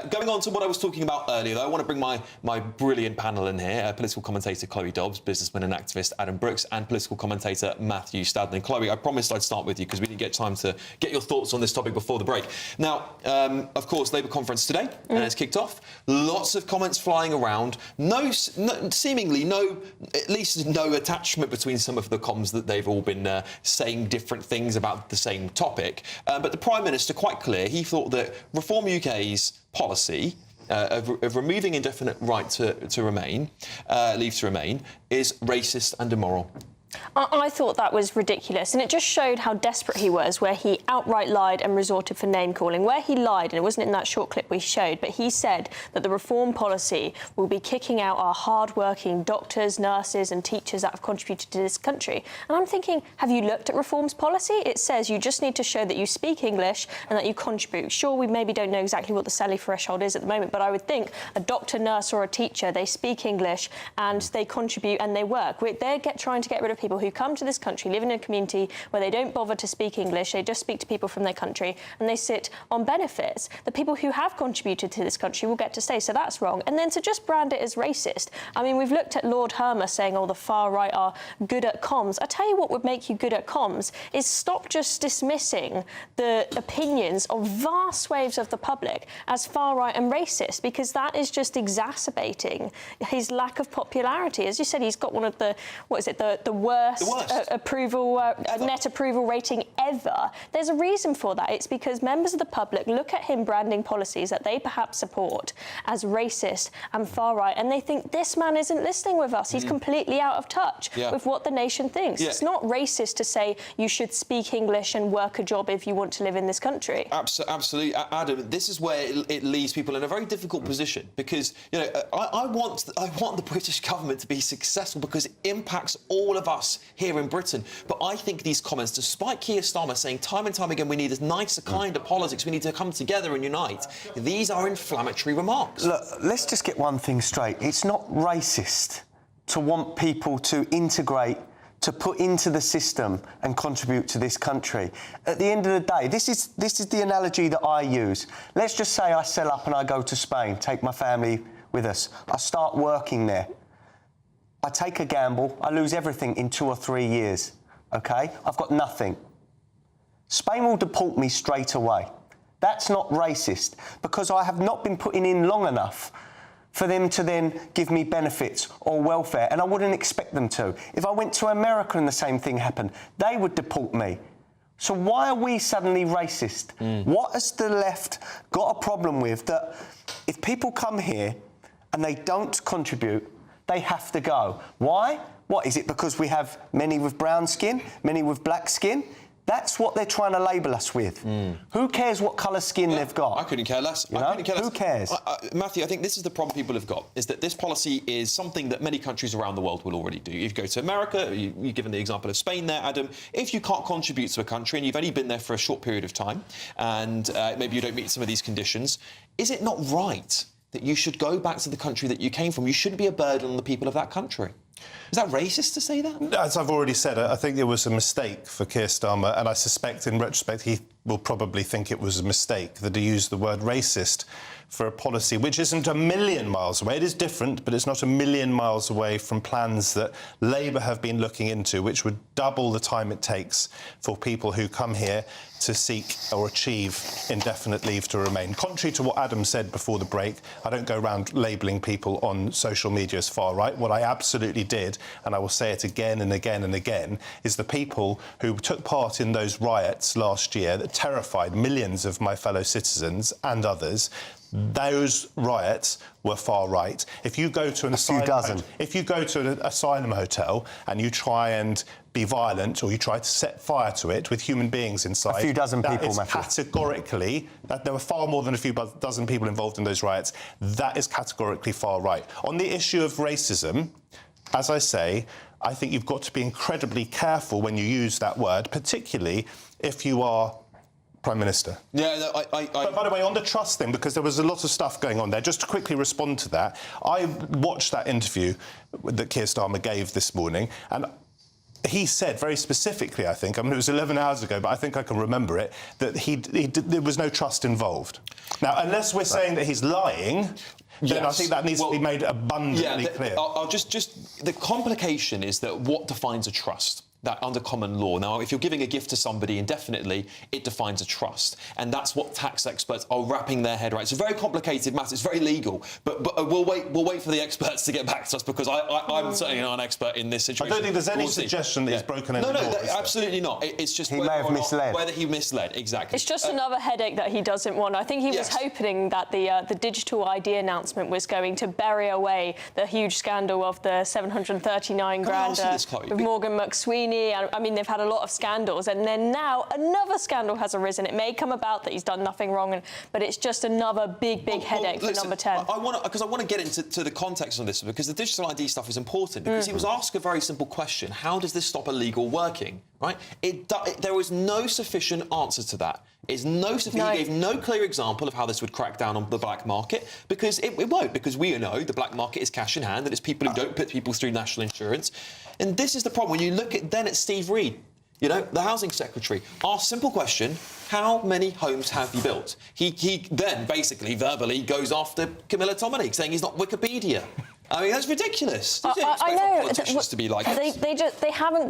Going on to what I was talking about earlier, though, I want to bring my brilliant panel in here, political commentator Chloe Dobbs, businessman and activist Adam Brooks, and political commentator Matthew Stadlin. Chloe, I promised I'd start with you because we didn't get time to get your thoughts on this topic before the break. Now, of course, Labour conference today, and it's kicked off. Lots of comments flying around. Seemingly at least no attachment between some of the comms that they've all been saying different things about the same topic. But the Prime Minister, quite clear, he thought that Reform UK's policy of removing indefinite right to remain, leave to remain, is racist and immoral. I thought that was ridiculous, and it just showed how desperate he was, where he outright lied and resorted for name-calling. Where he lied, and it wasn't in that short clip we showed, but he said that the reform policy will be kicking out our hard-working doctors, nurses and teachers that have contributed to this country. And I'm thinking, have you looked at reform's policy? It says you just need to show that you speak English and that you contribute. Sure, we maybe don't know exactly what the salary threshold is at the moment, but I would think a doctor, nurse or a teacher, they speak English and they contribute and they work. They're trying to get rid of people who come to this country, live in a community where they don't bother to speak English, they just speak to people from their country, and they sit on benefits. The people who have contributed to this country will get to stay, so that's wrong. And then to just brand it as racist, I mean, we've looked at Lord Hermer saying, oh, the far right are good at comms. I tell you what would make you good at comms is stop just dismissing the opinions of vast swathes of the public as far right and racist, because that is just exacerbating his lack of popularity. As you said, he's got one of the, the worst approval, net approval rating ever. There's a reason for that. It's because members of the public look at him branding policies that they perhaps support as racist and far right, and they think this man isn't listening with us. He's completely out of touch with what the nation thinks. It's not racist to say you should speak English and work a job if you want to live in this country. Absolutely, Adam. This is where it leaves people in a very difficult position, because you know I want the British government to be successful because it impacts all of us here in Britain. But I think these comments, despite Keir Starmer saying time and time again we need a nicer kind of politics, we need to come together and unite, these are inflammatory remarks. Look, let's just get one thing straight. It's not racist to want people to integrate, to put into the system and contribute to this country. At the end of the day, this is the analogy that I use. Let's just say I sell up and I go to Spain, take my family with us. I start working there. I take a gamble, I lose everything in 2 or 3 years, OK? I've got nothing. Spain will deport me straight away. That's not racist, because I have not been putting in long enough for them to then give me benefits or welfare, and I wouldn't expect them to. If I went to America and the same thing happened, they would deport me. So why are we suddenly racist? What has the left got a problem with that if people come here and they don't contribute, they have to go? Why? What, is it because we have many with brown skin, many with black skin? That's what they're trying to label us with. Who cares what colour skin they've got? I couldn't care less. Who cares? Matthew, I think this is the problem people have got, is that this policy is something that many countries around the world will already do. If you go to America, you've given the example of Spain there, Adam, if you can't contribute to a country and you've only been there for a short period of time and maybe you don't meet some of these conditions, is it not right that you should go back to the country that you came from? You shouldn't be a burden on the people of that country. Is that racist to say that? As I've already said, I think it was a mistake for Keir Starmer, and I suspect in retrospect he will probably think it was a mistake that he used the word racist for a policy which isn't a million miles away. It is different, but it's not a million miles away from plans that Labour have been looking into, which would double the time it takes for people who come here to seek or achieve indefinite leave to remain. Contrary to what Adam said before the break, I don't go around labelling people on social media as far right. What I absolutely did, and I will say it again and again and again, is the people who took part in those riots last year that terrified millions of my fellow citizens and others, those riots were far right. If you go to an asylum hotel and you try and be violent or you try to set fire to it with human beings inside, a few dozen people, categorically, that there were far more than a few dozen people involved in those riots, that is categorically far right. On the issue of racism, as I say, I think you've got to be incredibly careful when you use that word, particularly if you are Prime Minister. Yeah, no, But by the way, on the trust thing, because there was a lot of stuff going on there, just to quickly respond to that, I watched that interview that Keir Starmer gave this morning, and he said very specifically, I think, I mean, it was 11 hours ago, but I think I can remember it, that there was no trust involved. Now, unless we're saying that he's lying, then I think that needs to be made abundantly clear. I'll just... The complication is that what defines a trust? That under common law. Now, if you're giving a gift to somebody indefinitely, it defines a trust. And that's what tax experts are wrapping their head around. It's a very complicated matter. It's very legal. But we'll wait for the experts to get back to us, because I'm certainly not an expert in this situation. I don't think there's any suggestion that he's broken any law. No, absolutely not. It's just he may have misled. Whether he misled, exactly. It's just another headache that he doesn't want. I think he was hoping that the digital ID announcement was going to bury away the huge scandal of the 739 grand with Morgan McSweeney. I mean, they've had a lot of scandals, and then now another scandal has arisen. It may come about that he's done nothing wrong, but it's just another big headache for Number 10. I want to get into the context of this, because the digital ID stuff is important, because he was asked a very simple question: how does this stop illegal working? Right? There was no sufficient answer to that. He gave no clear example of how this would crack down on the black market, because it won't, because we know the black market is cash in hand, that it's people who don't put people through national insurance. And this is the problem. When you look at Steve Reed, you know, the housing secretary, asked simple question: how many homes have you built? He then basically verbally goes after Camilla Tominey, saying he's not Wikipedia. I mean, that's ridiculous. I know. Politicians to be like they haven't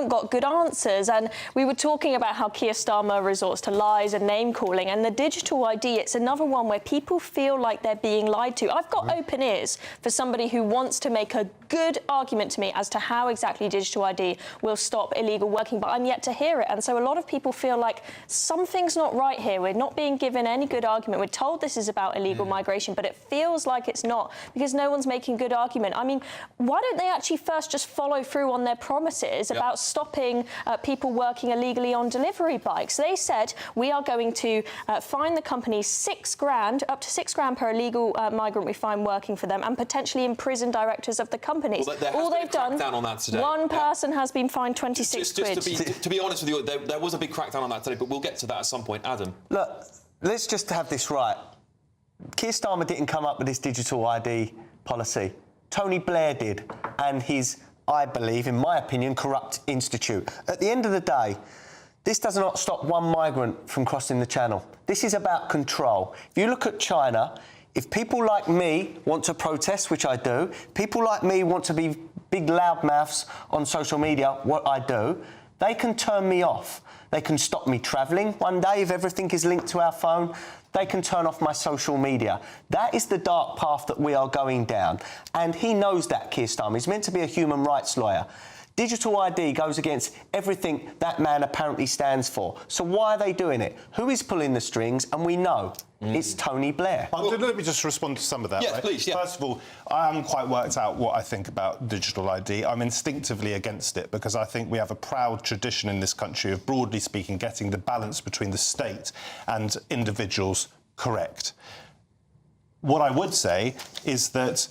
got good answers. And we were talking about how Keir Starmer resorts to lies and name calling, and the digital ID. It's another one where people feel like they're being lied to. I've got open ears for somebody who wants to make a good argument to me as to how exactly digital ID will stop illegal working, but I'm yet to hear it. And so a lot of people feel like something's not right here. We're not being given any good argument. We're told this is about illegal migration, but it feels like it's not, because no one's making good argument. I mean, why don't they actually first just follow through on their promises about stopping people working illegally on delivery bikes? They said, we are going to fine the companies £6,000, up to £6,000 per illegal migrant we find working for them, and potentially imprison directors of the companies. Well, all they've done, on that today. One person has been fined 26 quid. To be honest with you, there was a big crackdown on that today, but we'll get to that at some point. Adam. Look, let's just have this right. Keir Starmer didn't come up with this digital ID policy. Tony Blair did, and his, I believe, in my opinion, corrupt institute. At the end of the day, this does not stop one migrant from crossing the channel. This is about control. If you look at China, if people like me want to protest, which I do, people like me want to be big loudmouths on social media, what I do, they can turn me off. They can stop me travelling one day if everything is linked to our phone. They can turn off my social media. That is the dark path that we are going down. And he knows that, Keir Starmer. He's meant to be a human rights lawyer. Digital ID goes against everything that man apparently stands for. So why are they doing it? Who is pulling the strings? And we know it's Tony Blair. Let me just respond to some of that. Yes, please. Yeah. First of all, I haven't quite worked out what I think about digital ID. I'm instinctively against it, because I think we have a proud tradition in this country of, broadly speaking, getting the balance between the state and individuals correct. What I would say is that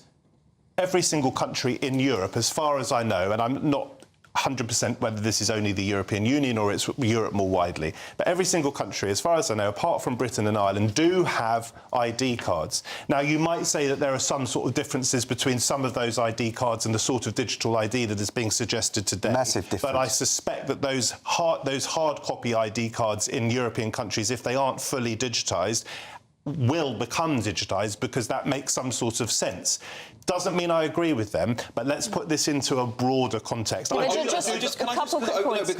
every single country in Europe, as far as I know, and I'm not 100% whether this is only the European Union or it's Europe more widely, but every single country, as far as I know, apart from Britain and Ireland, do have ID cards. Now, you might say that there are some sort of differences between some of those ID cards and the sort of digital ID that is being suggested today. Massive difference. But I suspect that those hard copy ID cards in European countries, if they aren't fully digitised, will become digitised, because that makes some sort of sense. Doesn't mean I agree with them, but let's put this into a broader context. Because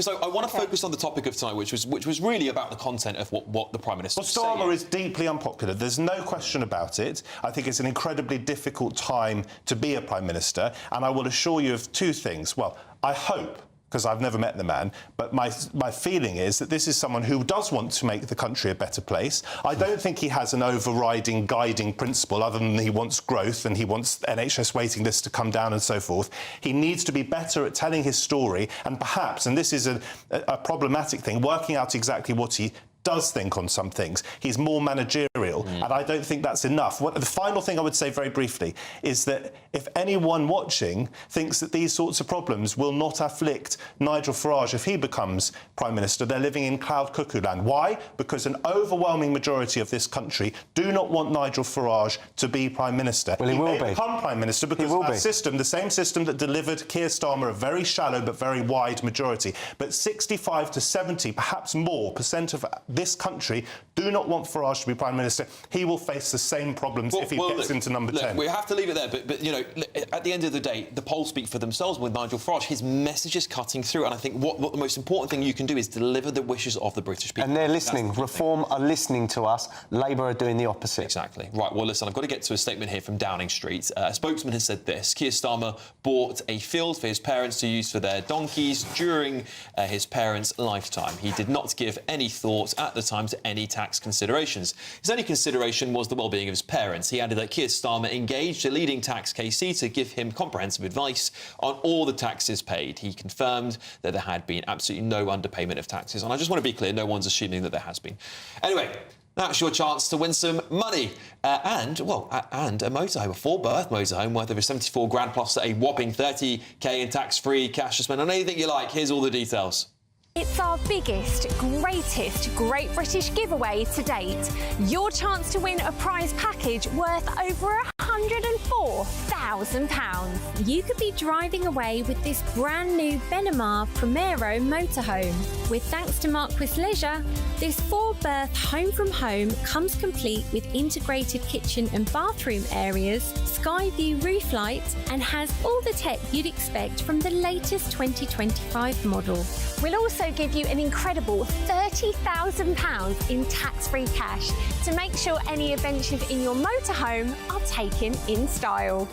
I want to focus on the topic of tonight, which was really about the content of what the Prime Minister was saying. Starmer is deeply unpopular. There's no question about it. I think it's an incredibly difficult time to be a Prime Minister, and I will assure you of two things. Well, I hope, because I've never met the man, but my feeling is that this is someone who does want to make the country a better place. I don't think he has an overriding guiding principle other than he wants growth and he wants NHS waiting lists to come down and so forth. He needs to be better at telling his story and perhaps, and this is a problematic thing, working out exactly what he does think on some things. He's more managerial, and I don't think that's enough. The final thing I would say very briefly is that if anyone watching thinks that these sorts of problems will not afflict Nigel Farage if he becomes Prime Minister, they're living in cloud cuckoo land. Why? Because an overwhelming majority of this country do not want Nigel Farage to be Prime Minister. Well, he will be. Become Prime Minister because our system, the same system that delivered Keir Starmer a very shallow but very wide majority, but 65 to 70, perhaps more, % of this country do not want Farage to be Prime Minister. He will face the same problems if he gets into number 10. We have to leave it there, but you know, at the end of the day, the polls speak for themselves with Nigel Farage. His message is cutting through, and I think what the most important thing you can do is deliver the wishes of the British people. And they're listening. Reform are listening to us. Labour are doing the opposite. Exactly. Right, well, listen, I've got to get to a statement here from Downing Street. A spokesman has said this: Keir Starmer bought a field for his parents to use for their donkeys during his parents' lifetime. He did not give any thought at the time to any tax considerations. His only consideration was the well-being of his parents. He added that Keir Starmer engaged a leading tax KC to give him comprehensive advice on all the taxes paid. He confirmed that there had been absolutely no underpayment of taxes. And I just want to be clear, no one's assuming that there has been. Anyway, that's your chance to win some money and a motorhome, a four-berth motorhome worth over 74 grand plus a whopping 30k in tax-free cash to spend on anything you like. Here's all the details. It's our biggest, greatest Great British giveaway to date. Your chance to win a prize package worth over £104,000. You could be driving away with this brand new Benamar Primero motorhome. With thanks to Marquis Leisure, this four-berth home from home comes complete with integrated kitchen and bathroom areas, sky view roof lights, and has all the tech you'd expect from the latest 2025 model. We'll also give you an incredible £30,000 in tax-free cash to make sure any adventures in your motorhome are taken in style.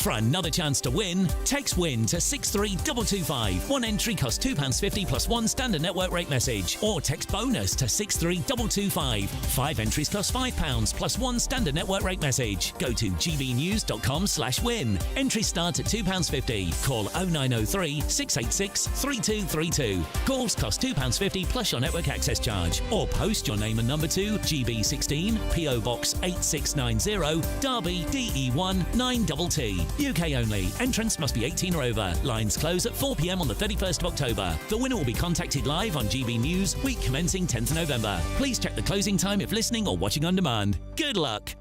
For another chance to win, text WIN to 63225. One entry costs £2.50 plus one standard network rate message. Or text BONUS to 63225. 5 entries cost £5 plus one standard network rate message. Go to gbnews.com/win. Entries start at £2.50. Call 0903 686 3232. Calls cost £2.50 plus your network access charge. Or post your name and number to GB16 PO Box 8690 Derby DE1 9TT. UK only. Entrance must be 18 or over. Lines close at 4 p.m. on the 31st of October. The winner will be contacted live on GB News, week commencing 10th November. Please check the closing time if listening or watching on demand. Good luck.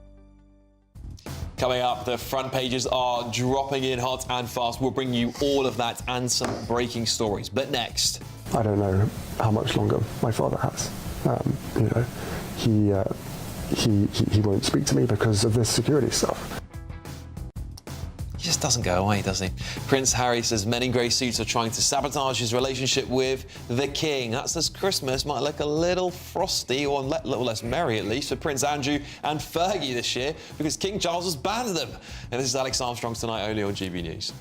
Coming up, the front pages are dropping in hot and fast. We'll bring you all of that and some breaking stories. But next, I don't know how much longer my father has. He won't speak to me because of this security stuff. He just doesn't go away, does he? Prince Harry says men in grey suits are trying to sabotage his relationship with the King. That says Christmas might look a little frosty, or a little less merry at least, for Prince Andrew and Fergie this year, because King Charles has banned them. And this is Alex Armstrong tonight only on GB News.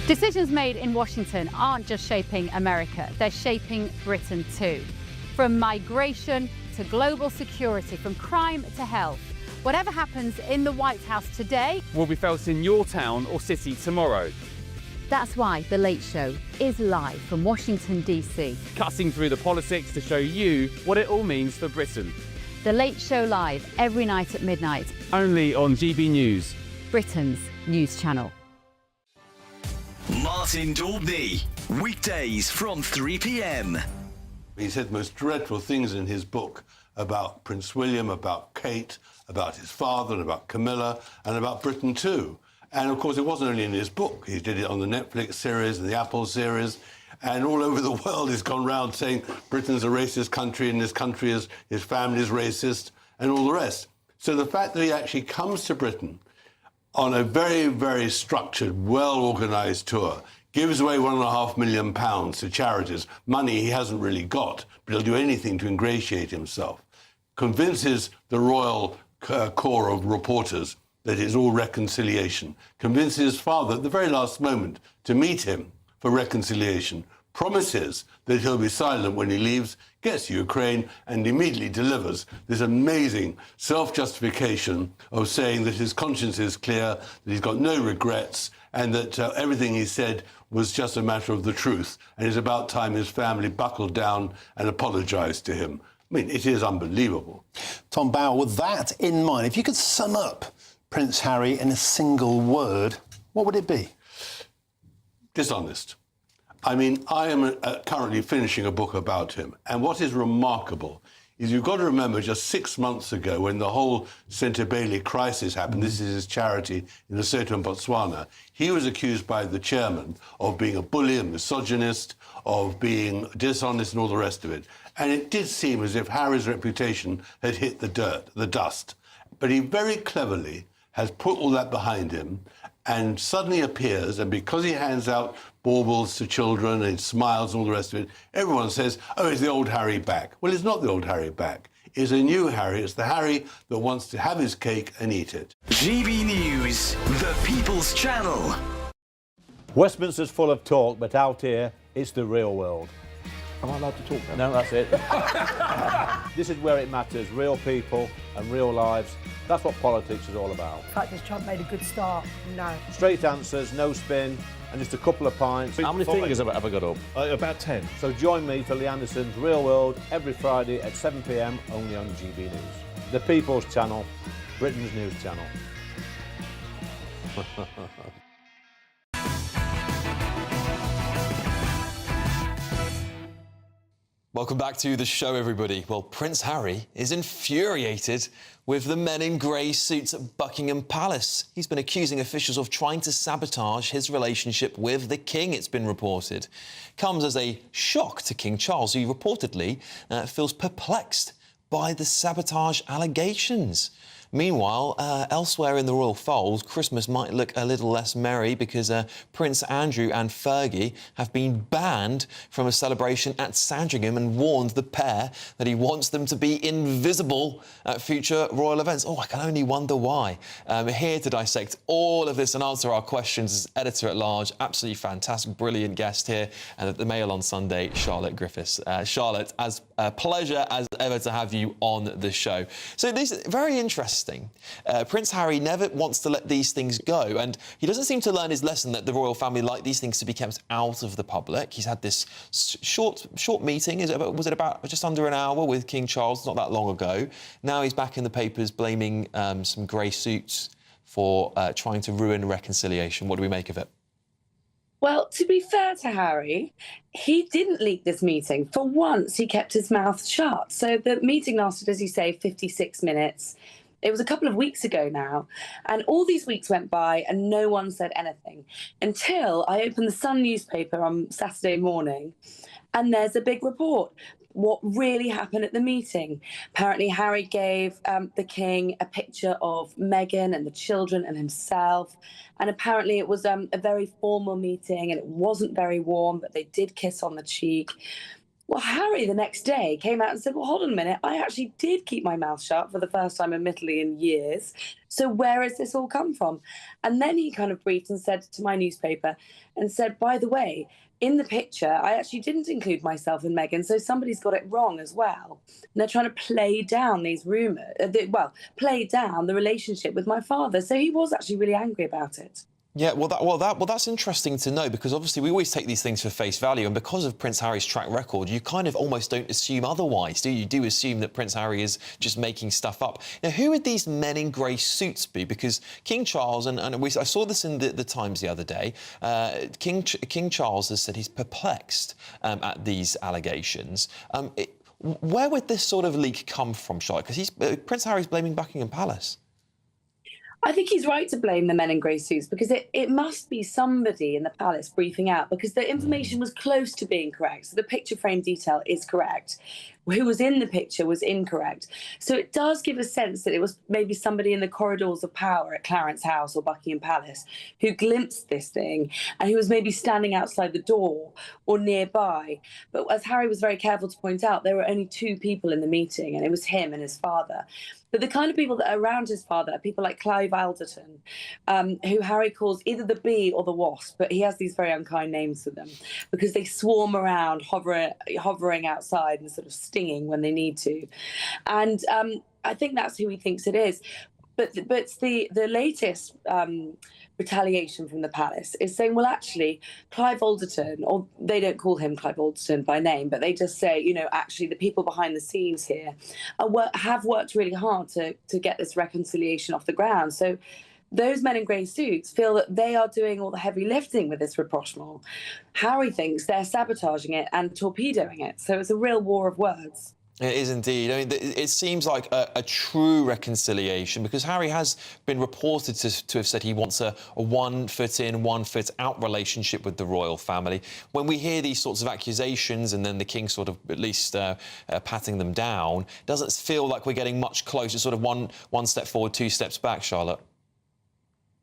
Decisions made in Washington aren't just shaping America, they're shaping Britain too. From migration to global security, from crime to health. Whatever happens in the White House today will be felt in your town or city tomorrow. That's why The Late Show is live from Washington, D.C. Cutting through the politics to show you what it all means for Britain. The Late Show live every night at midnight. Only on GB News, Britain's news channel. Martin Daubney, weekdays from 3 p.m. He said the most dreadful things in his book about Prince William, about Kate, about his father, and about Camilla, and about Britain too. And of course, it wasn't only in his book. He did it on the Netflix series and the Apple series. And all over the world, he's gone round saying Britain's a racist country and his country is, his family is racist, and all the rest. So the fact that he actually comes to Britain on a very, very structured, well-organised tour, gives away £1.5 million to charities, money he hasn't really got, but he'll do anything to ingratiate himself, convinces the royal corps of reporters that it's all reconciliation, convinces his father at the very last moment to meet him for reconciliation, promises that he'll be silent when he leaves, gets to Ukraine and immediately delivers this amazing self-justification of saying that his conscience is clear, that he's got no regrets, and that everything he said was just a matter of the truth, and it's about time his family buckled down and apologised to him. I mean, it is unbelievable. Tom Bauer, with that in mind, if you could sum up Prince Harry in a single word, what would it be? Dishonest. I mean, I am currently finishing a book about him, and what is remarkable is you've got to remember just 6 months ago when the whole St. Bailey crisis happened, this is his charity in Lesotho and Botswana, he was accused by the chairman of being a bully, a misogynist, of being dishonest and all the rest of it. And it did seem as if Harry's reputation had hit the dust. But he very cleverly has put all that behind him and suddenly appears, and because he hands out baubles to children and smiles and all the rest of it, everyone says, oh, it's the old Harry back. Well, it's not the old Harry back. It's a new Harry. It's the Harry that wants to have his cake and eat it. GBNews, the People's Channel. Westminster's full of talk, but out here, it's the real world. Am I allowed to talk now? No, that's it. This is where it matters, real people and real lives. That's what politics is all about. In fact, has Trump made a good start? No. Straight answers, no spin, and just a couple of pints. How many fingers have I got up? About 10. So join me for Lee Anderson's Real World every Friday at 7 p.m, only on GB News. The People's Channel, Britain's news channel. Welcome back to the show, everybody. Well, Prince Harry is infuriated with the men in grey suits at Buckingham Palace. He's been accusing officials of trying to sabotage his relationship with the King, it's been reported. Comes as a shock to King Charles, who reportedly feels perplexed by the sabotage allegations. Meanwhile, elsewhere in the royal fold, Christmas might look a little less merry because Prince Andrew and Fergie have been banned from a celebration at Sandringham and warned the pair that he wants them to be invisible at future royal events. Oh, I can only wonder why. Here to dissect all of this and answer our questions is editor-at-large, absolutely fantastic, brilliant guest here, and at the Mail on Sunday, Charlotte Griffiths. Charlotte, as a pleasure as ever to have you on the show. So this is very interesting. Prince Harry never wants to let these things go, and he doesn't seem to learn his lesson that the royal family like these things to be kept out of the public. He's had this short meeting, was it about just under an hour with King Charles not that long ago. Now he's back in the papers blaming some grey suits for trying to ruin reconciliation. What do we make of it? Well, to be fair to Harry, he didn't leak this meeting. For once, he kept his mouth shut. So the meeting lasted, as you say, 56 minutes. It was a couple of weeks ago now, and all these weeks went by and no one said anything until I opened the Sun newspaper on Saturday morning, and there's a big report. What really happened at the meeting? Apparently, Harry gave the King a picture of Meghan and the children and himself, and apparently it was a very formal meeting and it wasn't very warm, but they did kiss on the cheek. Well, Harry, the next day, came out and said, well, hold on a minute, I actually did keep my mouth shut for the first time, admittedly, in years. So where has this all come from? And then he kind of briefed and said to my newspaper, and said, by the way, in the picture, I actually didn't include myself and Meghan, so somebody's got it wrong as well. And they're trying to play down these rumours, play down the relationship with my father. So he was actually really angry about it. Yeah, that's interesting to know, because obviously we always take these things for face value, and because of Prince Harry's track record, you kind of almost don't assume otherwise, do you? You do assume that Prince Harry is just making stuff up. Now, who would these men in grey suits be? Because King Charles, I saw this in the Times the other day, King Charles has said he's perplexed at these allegations. Where would this sort of leak come from, Charlotte? Because Prince Harry's blaming Buckingham Palace. I think he's right to blame the men in grey suits, because it must be somebody in the palace briefing out, because the information was close to being correct. So the picture frame detail is correct. who was in the picture was incorrect. So it does give a sense that it was maybe somebody in the corridors of power at Clarence House or Buckingham Palace who glimpsed this thing and who was maybe standing outside the door or nearby. But as Harry was very careful to point out, there were only 2 people in the meeting, and it was him and his father. But the kind of people that are around his father are people like Clive Alderton, who Harry calls either the bee or the wasp, but he has these very unkind names for them because they swarm around, hovering outside and sort of stinging when they need to. And I think that's who he thinks it is. But the latest retaliation from the palace is saying, well, actually, Clive Alderton, or they don't call him Clive Alderton by name, but they just say, you know, actually the people behind the scenes here have worked really hard to get this reconciliation off the ground. So those men in grey suits feel that they are doing all the heavy lifting with this rapprochement. Harry thinks they're sabotaging it and torpedoing it. So it's a real war of words. It is indeed. I mean, it seems like a true reconciliation because Harry has been reported to have said he wants a one foot in, one foot out relationship with the royal family. When we hear these sorts of accusations and then the king sort of at least patting them down, doesn't feel like we're getting much closer, sort of one step forward, 2 steps back, Charlotte?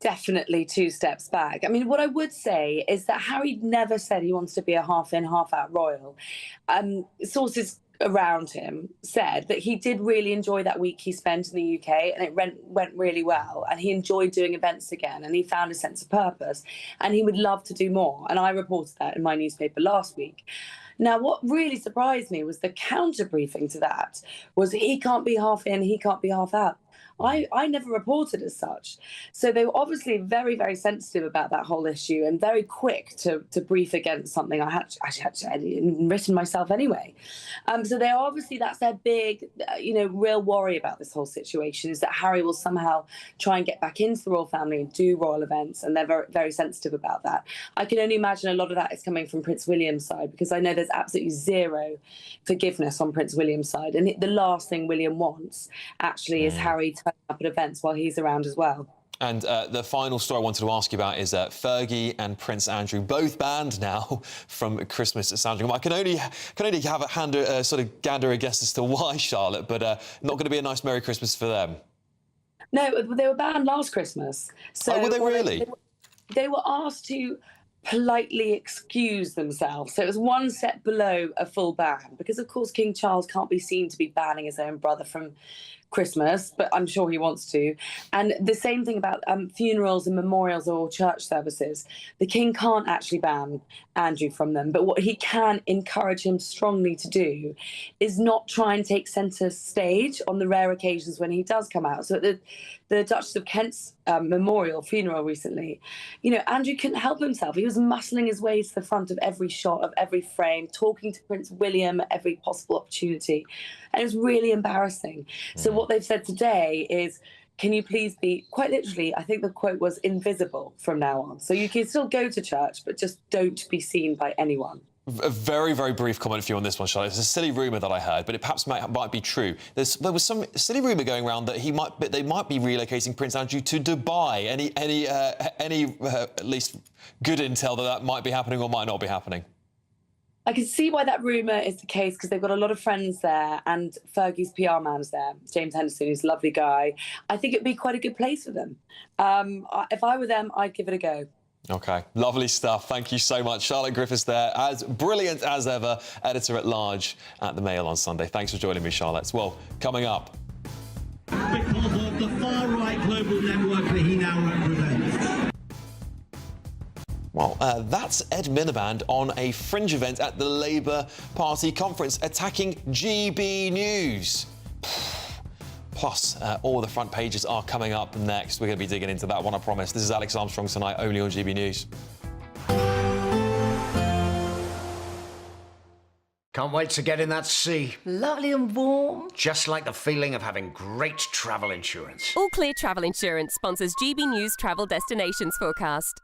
Definitely 2 steps back. I mean, what I would say is that Harry never said he wants to be a half-in, half-out royal. Sources around him said that he did really enjoy that week he spent in the UK, and it went really well, and he enjoyed doing events again, and he found a sense of purpose, and he would love to do more. And I reported that in my newspaper last week. Now, what really surprised me was the counter briefing to that was he can't be half in, he can't be half out. I never reported as such. So they were obviously very, very sensitive about that whole issue and very quick to brief against something I had written myself anyway. So they're obviously, that's their big, real worry about this whole situation, is that Harry will somehow try and get back into the royal family and do royal events, and they're very, very sensitive about that. I can only imagine a lot of that is coming from Prince William's side, because I know there's absolutely zero forgiveness on Prince William's side. And the last thing William wants, actually, is Harry turning up at events while he's around as well. And the final story I wanted to ask you about is Fergie and Prince Andrew, both banned now from Christmas at Sandringham. I can only have a sort of gather a guess as to why, Charlotte, but not going to be a nice Merry Christmas for them. No, they were banned last Christmas. So were they really? They were asked to politely excuse themselves. So it was one step below a full ban, because, of course, King Charles can't be seen to be banning his own brother from Christmas, but I'm sure he wants to. And the same thing about funerals and memorials or church services. The king can't actually ban Andrew from them, but what he can encourage him strongly to do is not try and take centre stage on the rare occasions when he does come out. So at the Duchess of Kent's memorial funeral recently, Andrew couldn't help himself. He was muscling his way to the front of every shot, of every frame, talking to Prince William at every possible opportunity. And it was really embarrassing. So what they've said today is, can you please be, quite literally, I think the quote was, invisible from now on. So you can still go to church, but just don't be seen by anyone. A very, very brief comment for you on this one, Charlotte. It's a silly rumour that I heard, but it perhaps might be true. There was some silly rumour going around that they might be relocating Prince Andrew to Dubai. Any at least good intel that might be happening or might not be happening? I can see why that rumour is the case, because they've got a lot of friends there, and Fergie's PR man's there, James Henderson, who's a lovely guy. I think it'd be quite a good place for them. If I were them, I'd give it a go. OK, lovely stuff. Thank you so much. Charlotte Griffiths there, as brilliant as ever, editor-at-large at The Mail on Sunday. Thanks for joining me, Charlotte. Well, coming up. Because of the far-right global network that he now represents. Well, that's Ed Miliband on a Fringe event at the Labour Party conference, attacking GBNews. Plus, all the front pages are coming up next. We're going to be digging into that one, I promise. This is Alex Armstrong tonight, only on GB News. Can't wait to get in that sea. Lovely and warm. Just like the feeling of having great travel insurance. All Clear Travel Insurance sponsors GB News Travel Destinations Forecast.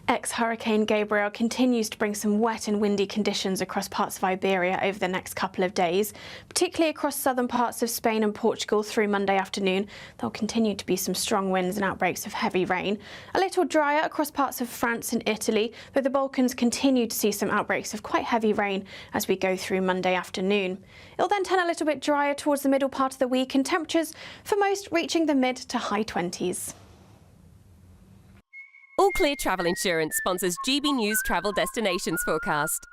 Ex-Hurricane Gabriel continues to bring some wet and windy conditions across parts of Iberia over the next couple of days, particularly across southern parts of Spain and Portugal through Monday afternoon. There'll continue to be some strong winds and outbreaks of heavy rain. A little drier across parts of France and Italy, though the Balkans continue to see some outbreaks of quite heavy rain as we go through Monday afternoon. It'll then turn a little bit drier towards the middle part of the week, and temperatures for most reaching the mid to high 20s. All Clear Travel Insurance sponsors GBNews Travel Destinations Forecast.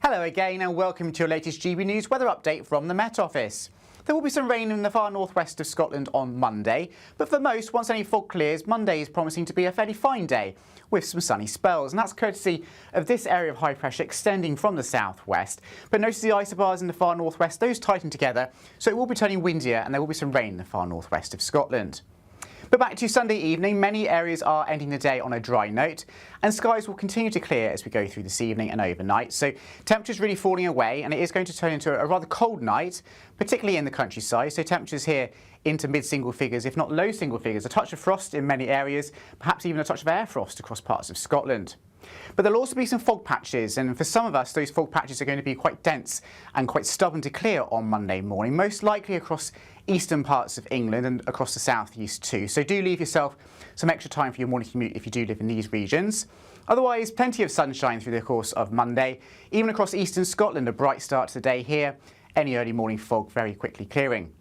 Hello again and welcome to your latest GB News weather update from the Met Office. There will be some rain in the far northwest of Scotland on Monday, but for most, once any fog clears, Monday is promising to be a fairly fine day with some sunny spells, and that's courtesy of this area of high pressure extending from the southwest. But notice the isobars in the far northwest, those tighten together, so it will be turning windier and there will be some rain in the far northwest of Scotland. But back to Sunday evening, many areas are ending the day on a dry note, and skies will continue to clear as we go through this evening and overnight. So temperatures really falling away, and it is going to turn into a rather cold night, particularly in the countryside. So temperatures here into mid-single figures, if not low single figures. A touch of frost in many areas, perhaps even a touch of air frost across parts of Scotland. But there'll also be some fog patches, and for some of us, those fog patches are going to be quite dense and quite stubborn to clear on Monday morning, most likely across eastern parts of England and across the southeast too. So do leave yourself some extra time for your morning commute if you do live in these regions. Otherwise, plenty of sunshine through the course of Monday. Even across eastern Scotland, a bright start to the day here. Any early morning fog very quickly clearing.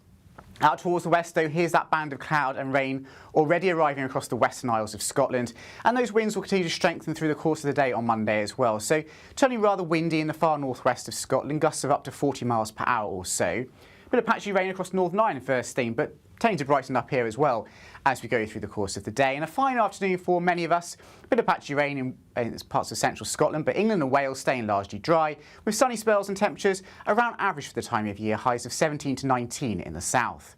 Out towards the west, though, here's that band of cloud and rain already arriving across the Western Isles of Scotland, and those winds will continue to strengthen through the course of the day on Monday as well. So turning rather windy in the far northwest of Scotland, gusts of up to 40 miles per hour or so. Bit of patchy rain across Northern Ireland first thing, but tending to brighten up here as well as we go through the course of the day. And a fine afternoon for many of us. A bit of patchy rain in parts of central Scotland, but England and Wales staying largely dry, with sunny spells and temperatures around average for the time of year, highs of 17 to 19 in the south.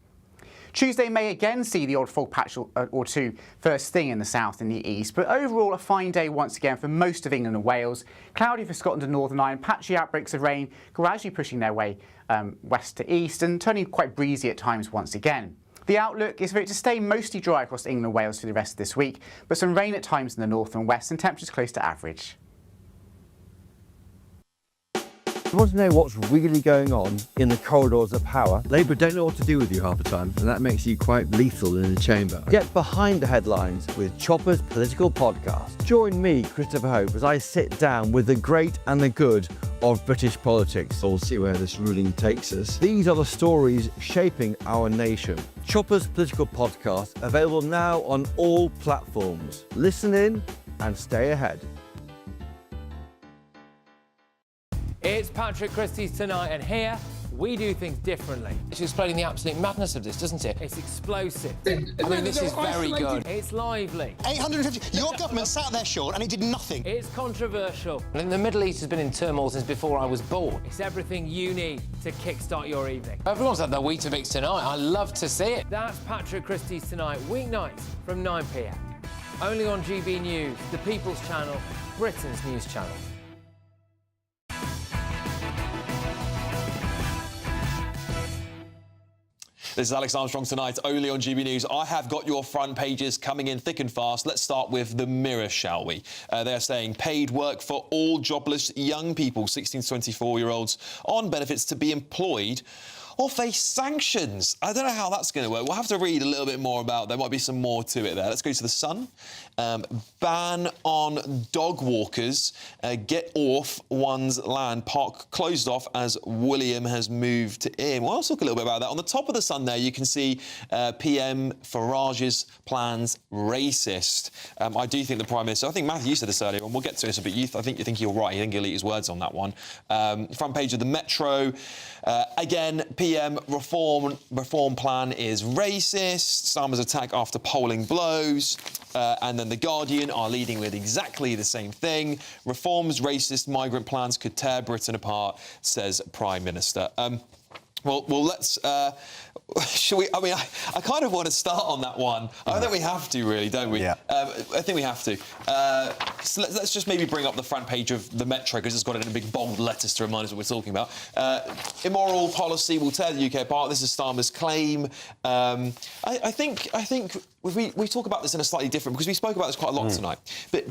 Tuesday may again see the odd fog patch or two first thing in the south and the east, but overall a fine day once again for most of England and Wales. Cloudy for Scotland and Northern Ireland, patchy outbreaks of rain gradually pushing their way west to east and turning quite breezy at times once again. The outlook is for it to stay mostly dry across England and Wales for the rest of this week, but some rain at times in the north and west and temperatures close to average. You want to know what's really going on in the corridors of power? Labour don't know what to do with you half the time, and that makes you quite lethal in the chamber. Get behind the headlines with Chopper's Political Podcast. Join me, Christopher Hope, as I sit down with the great and the good of British politics. We'll see where this ruling takes us. These are the stories shaping our nation. Chopper's Political Podcast, available now on all platforms. Listen in and stay ahead. It's Patrick Christie's Tonight, and here we do things differently. It's explaining the absolute madness of this, doesn't it? It's explosive. I mean, this is very good. It's lively. 850. Your government sat there, Sean, and it did nothing. It's controversial. And the Middle East has been in turmoil since before I was born. It's everything you need to kickstart your evening. Everyone's had their Weetabix tonight. I love to see it. That's Patrick Christie's Tonight, weeknights from 9 p.m. Only on GB News, the People's Channel, Britain's news channel. This is Alex Armstrong Tonight, only on GB News. I have got your front pages coming in thick and fast. Let's start with the Mirror, shall we? They're saying paid work for all jobless young people, 16 to 24-year-olds, on benefits to be employed or face sanctions. I don't know how that's going to work. We'll have to read a little bit more about. There might be some more to it there. Let's go to The Sun. Ban on dog walkers. Get off one's land. Park closed off as William has moved in. Well, I'll talk a little bit about that. On the top of The Sun there, you can see PM Farage's plans racist. I do think the Prime Minister, I think Matthew, you said this earlier, and we'll get to this, but I think you think you're right. You think he'll eat his words on that one. Front page of the Metro. Again, PM reform plan is racist. Starmer's attack after polling blows. And then The Guardian are leading with exactly the same thing. Reforms, racist migrant plans could tear Britain apart, says Prime Minister. Well, let's. Shall we? I mean, I kind of want to start on that one. I think we have to, really, don't we? Yeah. I think we have to. So let's just maybe bring up the front page of the Metro, because it's got it in big bold letters to remind us what we're talking about. Immoral policy will tear the UK apart. This is Starmer's claim. I think we talk about this in a slightly different, because we spoke about this quite a lot tonight. But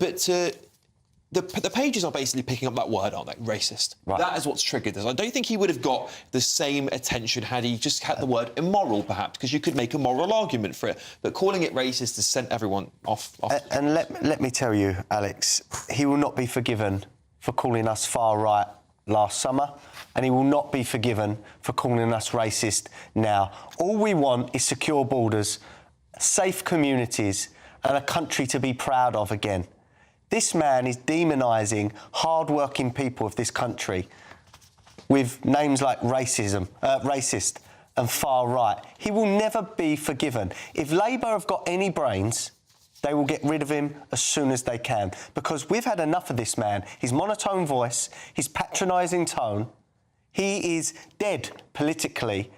the pages are basically picking up that word, aren't they? Racist. Right. That is what's triggered this. I don't think he would have got the same attention had he just had the word immoral, perhaps, because you could make a moral argument for it. But calling it racist has sent everyone off. And let me tell you, Alex, he will not be forgiven for calling us far right last summer, and he will not be forgiven for calling us racist now. All we want is secure borders, safe communities, and a country to be proud of again. This man is demonising hard-working people of this country with names like racist and far right. He will never be forgiven. If Labour have got any brains, they will get rid of him as soon as they can, because we've had enough of this man. His monotone voice, his patronising tone. He is dead politically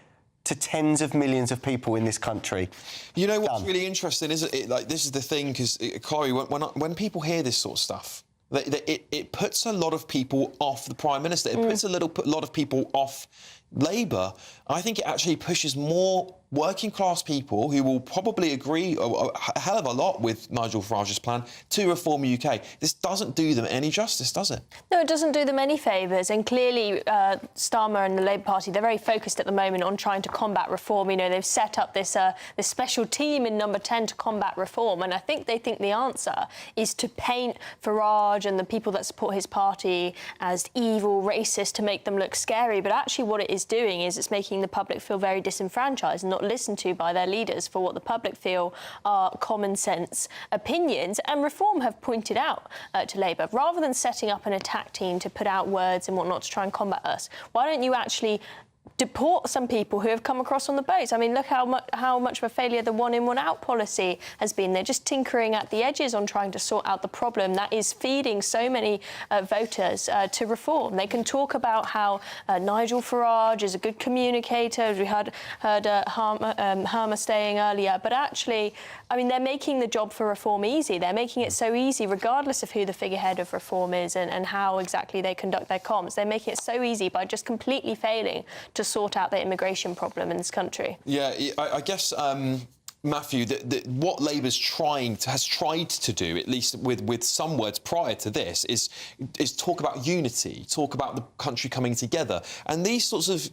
to tens of millions of people in this country. You know what's really interesting, isn't it? Like, this is the thing, because, Corey, when people hear this sort of stuff, it puts a lot of people off the Prime Minister. It puts a lot of people off Labour. I think it actually pushes more working-class people who will probably agree a hell of a lot with Nigel Farage's plan to reform the UK. This doesn't do them any justice, does it? No, it doesn't do them any favours. And clearly, Starmer and the Labour Party, they're very focused at the moment on trying to combat reform. You know, they've set up this special team in Number 10 to combat reform. And I think they think the answer is to paint Farage and the people that support his party as evil, racist, to make them look scary. But actually what it is doing is it's making the public feel very disenfranchised and not listened to by their leaders for what the public feel are common sense opinions. And Reform have pointed out to Labour, rather than setting up an attack team to put out words and whatnot to try and combat us, why don't you actually deport some people who have come across on the boats? I mean, look how much of a failure the one in, one out policy has been. They're just tinkering at the edges on trying to sort out the problem that is feeding so many voters to reform. They can talk about how Nigel Farage is a good communicator, as we heard Herma saying earlier, but actually, I mean, they're making the job for reform easy. They're making it so easy, regardless of who the figurehead of reform is and how exactly they conduct their comms. They're making it so easy by just completely failing to sort out the immigration problem in this country. Yeah, I guess, Matthew, what Labour's has tried to do, at least with some words prior to this, is talk about unity, talk about the country coming together. And these sorts of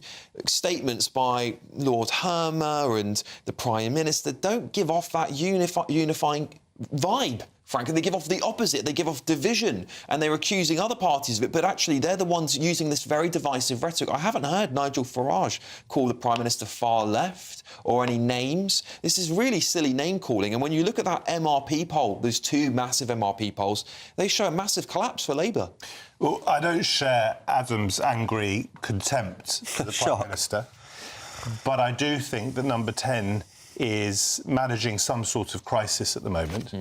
statements by Lord Herma and the Prime Minister don't give off that unifying vibe. Frankly, they give off the opposite. They give off division, and they're accusing other parties of it, but actually they're the ones using this very divisive rhetoric. I haven't heard Nigel Farage call the Prime Minister far left or any names. This is really silly name-calling, and when you look at that MRP poll, those two massive MRP polls, they show a massive collapse for Labour. Well, I don't share Adam's angry contempt for the Prime Minister, but I do think that Number 10 is managing some sort of crisis at the moment.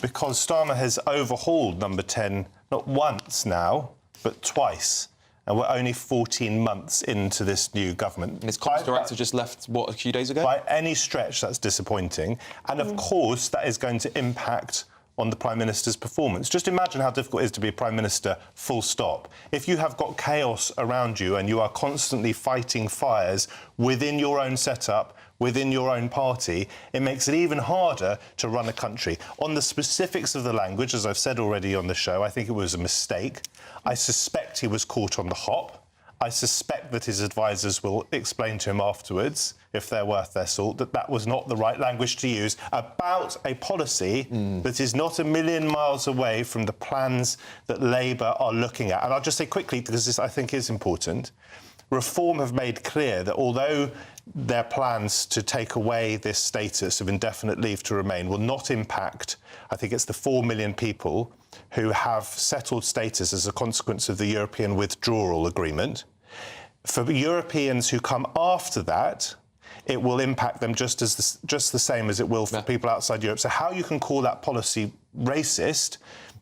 Because Starmer has overhauled Number 10 not once now, but twice. And we're only 14 months into this new government. And his comms director just left, what, a few days ago? By any stretch, that's disappointing. And, of course, that is going to impact on the Prime Minister's performance. Just imagine how difficult it is to be a Prime Minister, full stop. If you have got chaos around you and you are constantly fighting fires within your own setup, within your own party, it makes it even harder to run a country. On the specifics of the language, as I've said already on the show, I think it was a mistake. I suspect he was caught on the hop. I suspect that his advisers will explain to him afterwards, if they're worth their salt, that that was not the right language to use about a policy that is not a million miles away from the plans that Labour are looking at. And I'll just say quickly, because this I think is important, Reform have made clear that although their plans to take away this status of indefinite leave to remain will not impact, I think it's the 4 million people who have settled status as a consequence of the European withdrawal agreement. For Europeans who come after that, it will impact them just the same as it will for people outside Europe. So how you can call that policy racist,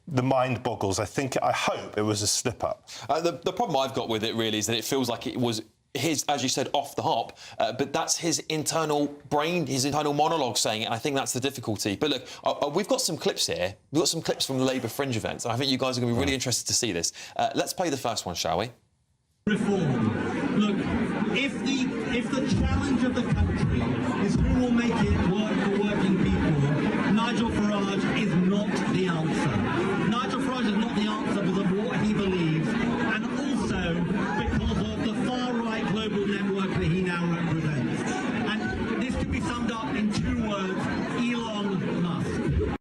the mind boggles. I hope it was a slip-up. The problem I've got with it, really, is that it feels like it was his, as you said, off the hop, but that's his internal brain, his internal monologue saying it, and I think that's the difficulty. But look, we've got some clips here. We've got some clips from the Labour Fringe events, and I think you guys are going to be really interested to see this. Let's play the first one, shall we? Reform. Look, if the challenge of the country is who will make it work for working people, Nigel Farage is not the answer. Nigel Farage is not the answer because of what he believes, and also because of the far-right global network that he now represents. And this could be summed up in 2 words: Elon Musk.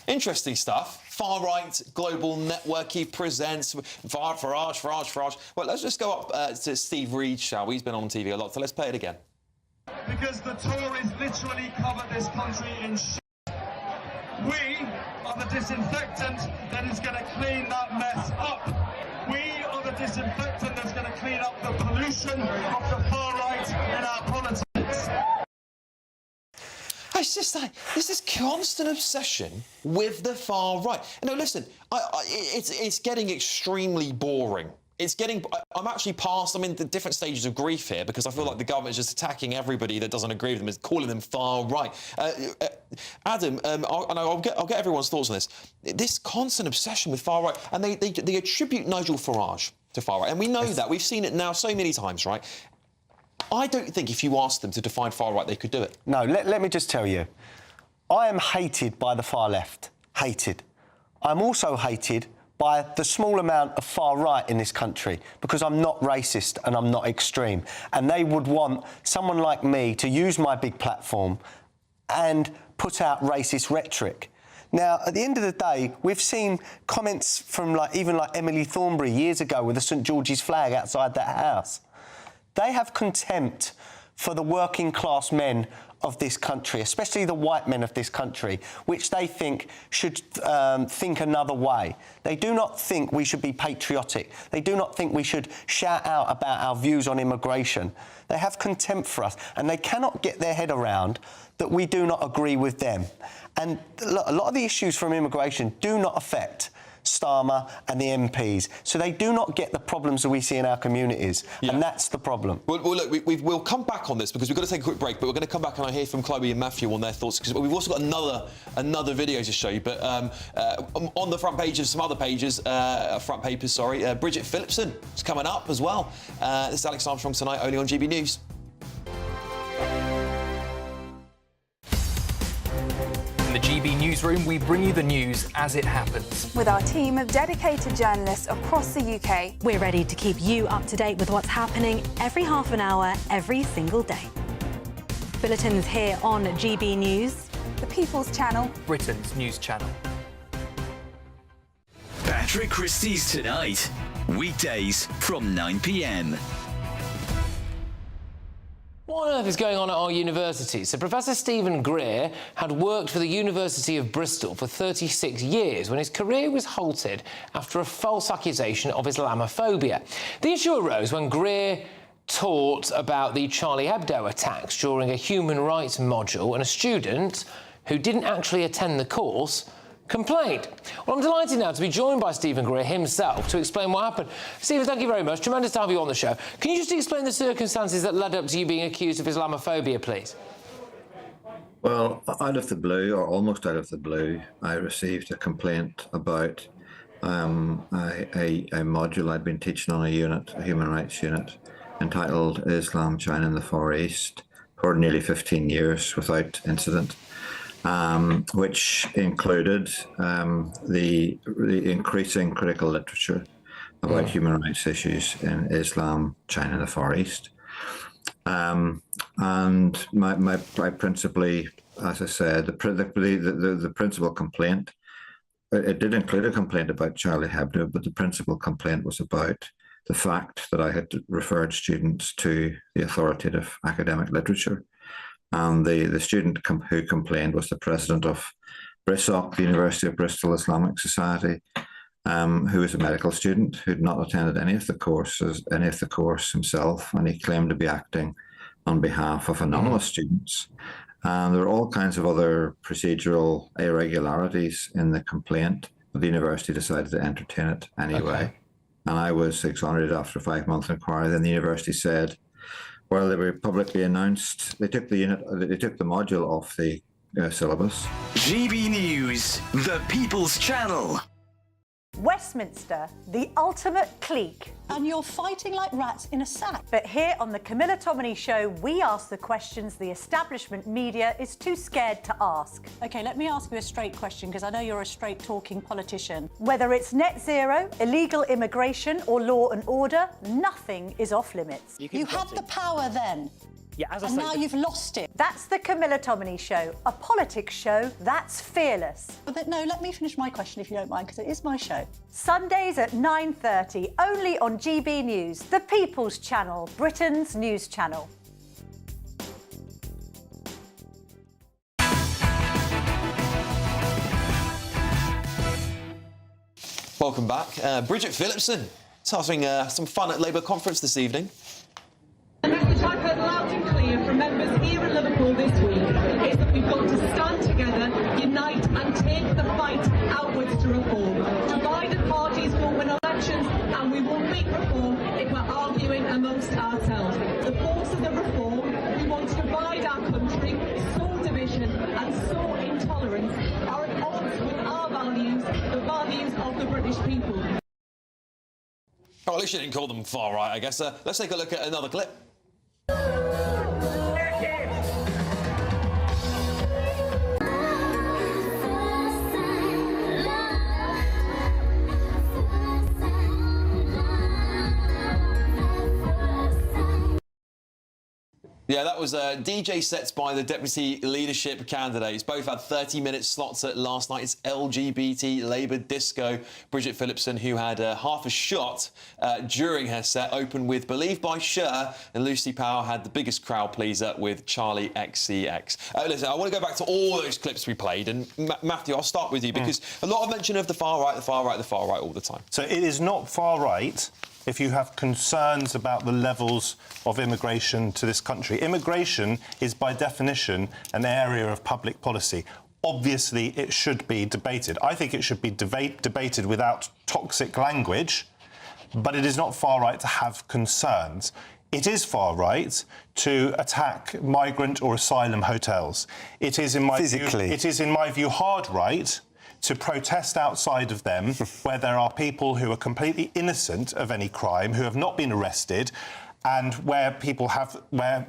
Interesting stuff. Far-right global network he presents. Farage. Well, let's just go up to Steve Reed, shall we? He's been on TV a lot, so let's play it again. Because the Tories literally cover this country in shit. We are the disinfectant that is going to clean that mess up. We are the disinfectant that's going to clean up the pollution of the far right in our politics. It's just like, there's this constant obsession with the far right. No, listen, it's getting extremely boring. I'm actually past, I'm in the different stages of grief here because I feel like the government is just attacking everybody that doesn't agree with them, is calling them far right. Adam, I'll get everyone's thoughts on this. This constant obsession with far right, and they attribute Nigel Farage to far right, and we know that. We've seen it now so many times, right? I don't think if you asked them to define far right, they could do it. No, let me just tell you. I am hated by the far left. Hated. I'm also hated by the small amount of far right in this country because I'm not racist and I'm not extreme. And they would want someone like me to use my big platform and put out racist rhetoric. Now, at the end of the day, we've seen comments from even Emily Thornberry years ago with the St George's flag outside that house. They have contempt for the working class men of this country, especially the white men of this country, which they think should think another way. They do not think we should be patriotic. They do not think we should shout out about our views on immigration. They have contempt for us, and they cannot get their head around that we do not agree with them. And a lot of the issues from immigration do not affect Starmer and the MPs. So they do not get the problems that we see in our communities, and that's the problem. Well look, we'll come back on this because we've got to take a quick break, but we're going to come back and I hear from Chloe and Matthew on their thoughts, because we've also got another video to show you, but on the front page of some other pages, front papers, sorry, Bridget Phillipson is coming up as well. This is Alex Armstrong tonight, only on GB News. In the GB Newsroom, we bring you the news as it happens. With our team of dedicated journalists across the UK, we're ready to keep you up to date with what's happening every half an hour, every single day. Bulletins here on GB News, the People's Channel, Britain's news channel. Patrick Christie's Tonight, weekdays from 9 p.m. What on earth is going on at our universities? So Professor Stephen Greer had worked for the University of Bristol for 36 years when his career was halted after a false accusation of Islamophobia. The issue arose when Greer taught about the Charlie Hebdo attacks during a human rights module, and a student who didn't actually attend the course complained. Well, I'm delighted now to be joined by Stephen Greer himself to explain what happened. Stephen, thank you very much. Tremendous to have you on the show. Can you just explain the circumstances that led up to you being accused of Islamophobia, please? Well, out of the blue, or almost out of the blue, I received a complaint about a module I'd been teaching on a unit, a human rights unit, entitled Islam, China and the Far East, for nearly 15 years without incident. Which included the increasing critical literature about human rights issues in Islam, China, and the Far East. And my principally, as I said, the principal complaint, it did include a complaint about Charlie Hebdo, but the principal complaint was about the fact that I had referred students to the authoritative academic literature. And the student who complained was the president of BRISOC, the University of Bristol Islamic Society, who was a medical student who'd not attended any of the course himself, and he claimed to be acting on behalf of anonymous students. And there were all kinds of other procedural irregularities in the complaint, but the university decided to entertain it anyway. and I was exonerated after a 5-month inquiry. Then the university said, well, they were publicly announced. They took the module off the syllabus. GB News, the People's Channel. Westminster, the ultimate clique. And you're fighting like rats in a sack. But here on the Camilla Tominey Show, we ask the questions the establishment media is too scared to ask. OK, let me ask you a straight question, because I know you're a straight-talking politician. Whether it's net zero, illegal immigration or law and order, nothing is off-limits. You had the power then. Yeah, as I and say, now you've lost it. That's the Camilla Tominey Show, a politics show that's fearless. But no, let me finish my question if you don't mind, because it is my show. Sundays at 9:30, only on GB News, the People's Channel, Britain's news channel. Welcome back. Bridget Phillipson, having some fun at Labour conference this evening. The message I've heard loud and clear from members here in Liverpool this week is that we've got to stand together, unite and take the fight outwards to reform. Divided parties will win elections and we will make reform if we're arguing amongst ourselves. The forces of reform, we want to divide our country, sow division and sow intolerance are at odds with our values, the values of the British people. Oh, at least you didn't call them far right, I guess. Let's take a look at another clip. Yeah, that was DJ sets by the deputy leadership candidates. Both had 30-minute slots at last night's LGBT Labour disco. Bridget Phillipson, who had half a shot during her set, opened with Believe by Cher, and Lucy Powell had the biggest crowd pleaser with Charlie XCX. Listen, I want to go back to all those clips we played, and Matthew, I'll start with you, because a lot of mention of the far right, the far right, the far right all the time. So it is not far right if you have concerns about the levels of immigration to this country. Immigration is, by definition, an area of public policy. Obviously, it should be debated. I think it should be debated without toxic language, but it is not far right to have concerns. It is far right to attack migrant or asylum hotels. It is, in my view, hard right to protest outside of them where there are people who are completely innocent of any crime, who have not been arrested, and where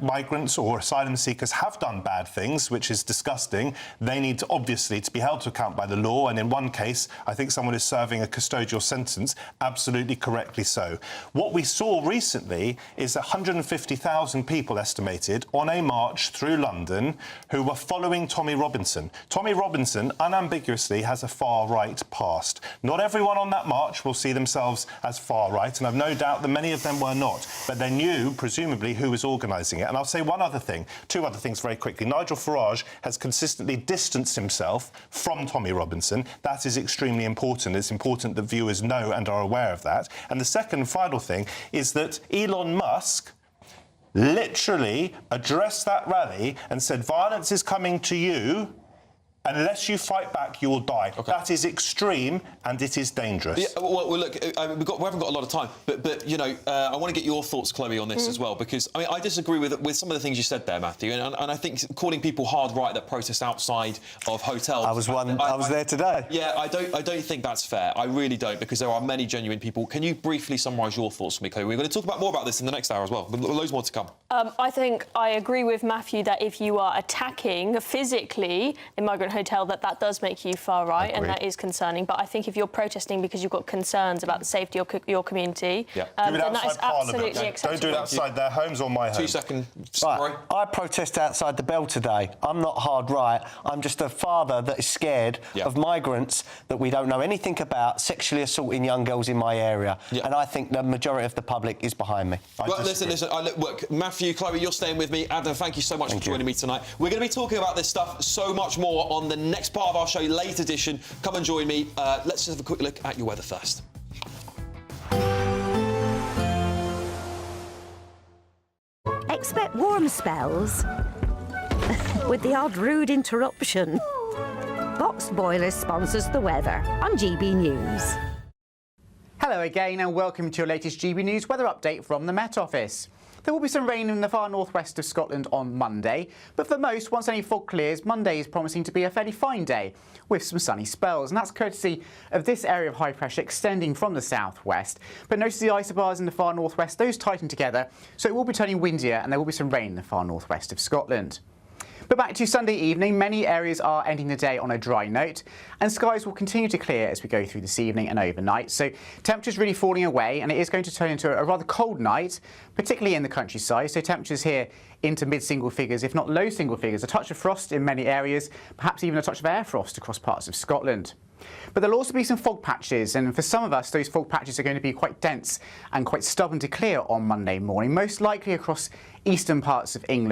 migrants or asylum seekers have done bad things, which is disgusting. They need to, obviously, to be held to account by the law, and in one case, I think someone is serving a custodial sentence, absolutely correctly so. What we saw recently is 150,000 people estimated on a march through London who were following Tommy Robinson. Tommy Robinson unambiguously has a far-right past. Not everyone on that march will see themselves as far-right, and I've no doubt that many of them were not, but they knew, presumably, who was organising it. And I'll say one other thing, two other things very quickly. Nigel Farage has consistently distanced himself from Tommy Robinson. That is extremely important. It's important that viewers know and are aware of that. And the second and final thing is that Elon Musk literally addressed that rally and said, violence is coming to you. Unless you fight back, you will die. Okay. That is extreme and it is dangerous. Yeah, well, look, we haven't got a lot of time, but you know, I want to get your thoughts, Chloe, on this as well, because I mean, I disagree with some of the things you said there, Matthew, and I think calling people hard right that protest outside of hotels. I was there today. Yeah, I don't think that's fair. I really don't, because there are many genuine people. Can you briefly summarise your thoughts for me, Chloe? We're going to talk more about this in the next hour as well. Loads more to come. I think I agree with Matthew that if you are attacking physically a migrant hotel, that does make you far right, and that is concerning. But I think if you're protesting because you've got concerns about the safety of your community, then that is absolutely acceptable. Don't do it outside their homes or my home. 2 seconds. Right. I protest outside the Bell today. I'm not hard right. I'm just a father that is scared of migrants that we don't know anything about sexually assaulting young girls in my area. And I think the majority of the public is behind me. Well, listen. Look, Matthew, Chloe, you're staying with me. Adam, thank you so much for joining me tonight. We're going to be talking about this stuff so much more on the next part of our show, late edition. Come and join me. Let's just have a quick look at your weather first. Expect warm spells with the odd rude interruption. Box Boilers sponsors the weather on GB News. Hello again and welcome to your latest GB News weather update from the Met Office. There will be some rain in the far northwest of Scotland on Monday, but for most, once any fog clears, Monday is promising to be a fairly fine day with some sunny spells, and that's courtesy of this area of high pressure extending from the southwest. But notice the isobars in the far northwest, those tighten together, so it will be turning windier and there will be some rain in the far northwest of Scotland. But back to Sunday evening, many areas are ending the day on a dry note, and skies will continue to clear as we go through this evening and overnight. So temperatures really falling away, and it is going to turn into a rather cold night, particularly in the countryside. So temperatures here into mid-single figures, if not low single figures. A touch of frost in many areas, perhaps even a touch of air frost across parts of Scotland. But there'll also be some fog patches, and for some of us, those fog patches are going to be quite dense and quite stubborn to clear on Monday morning, most likely across eastern parts of England.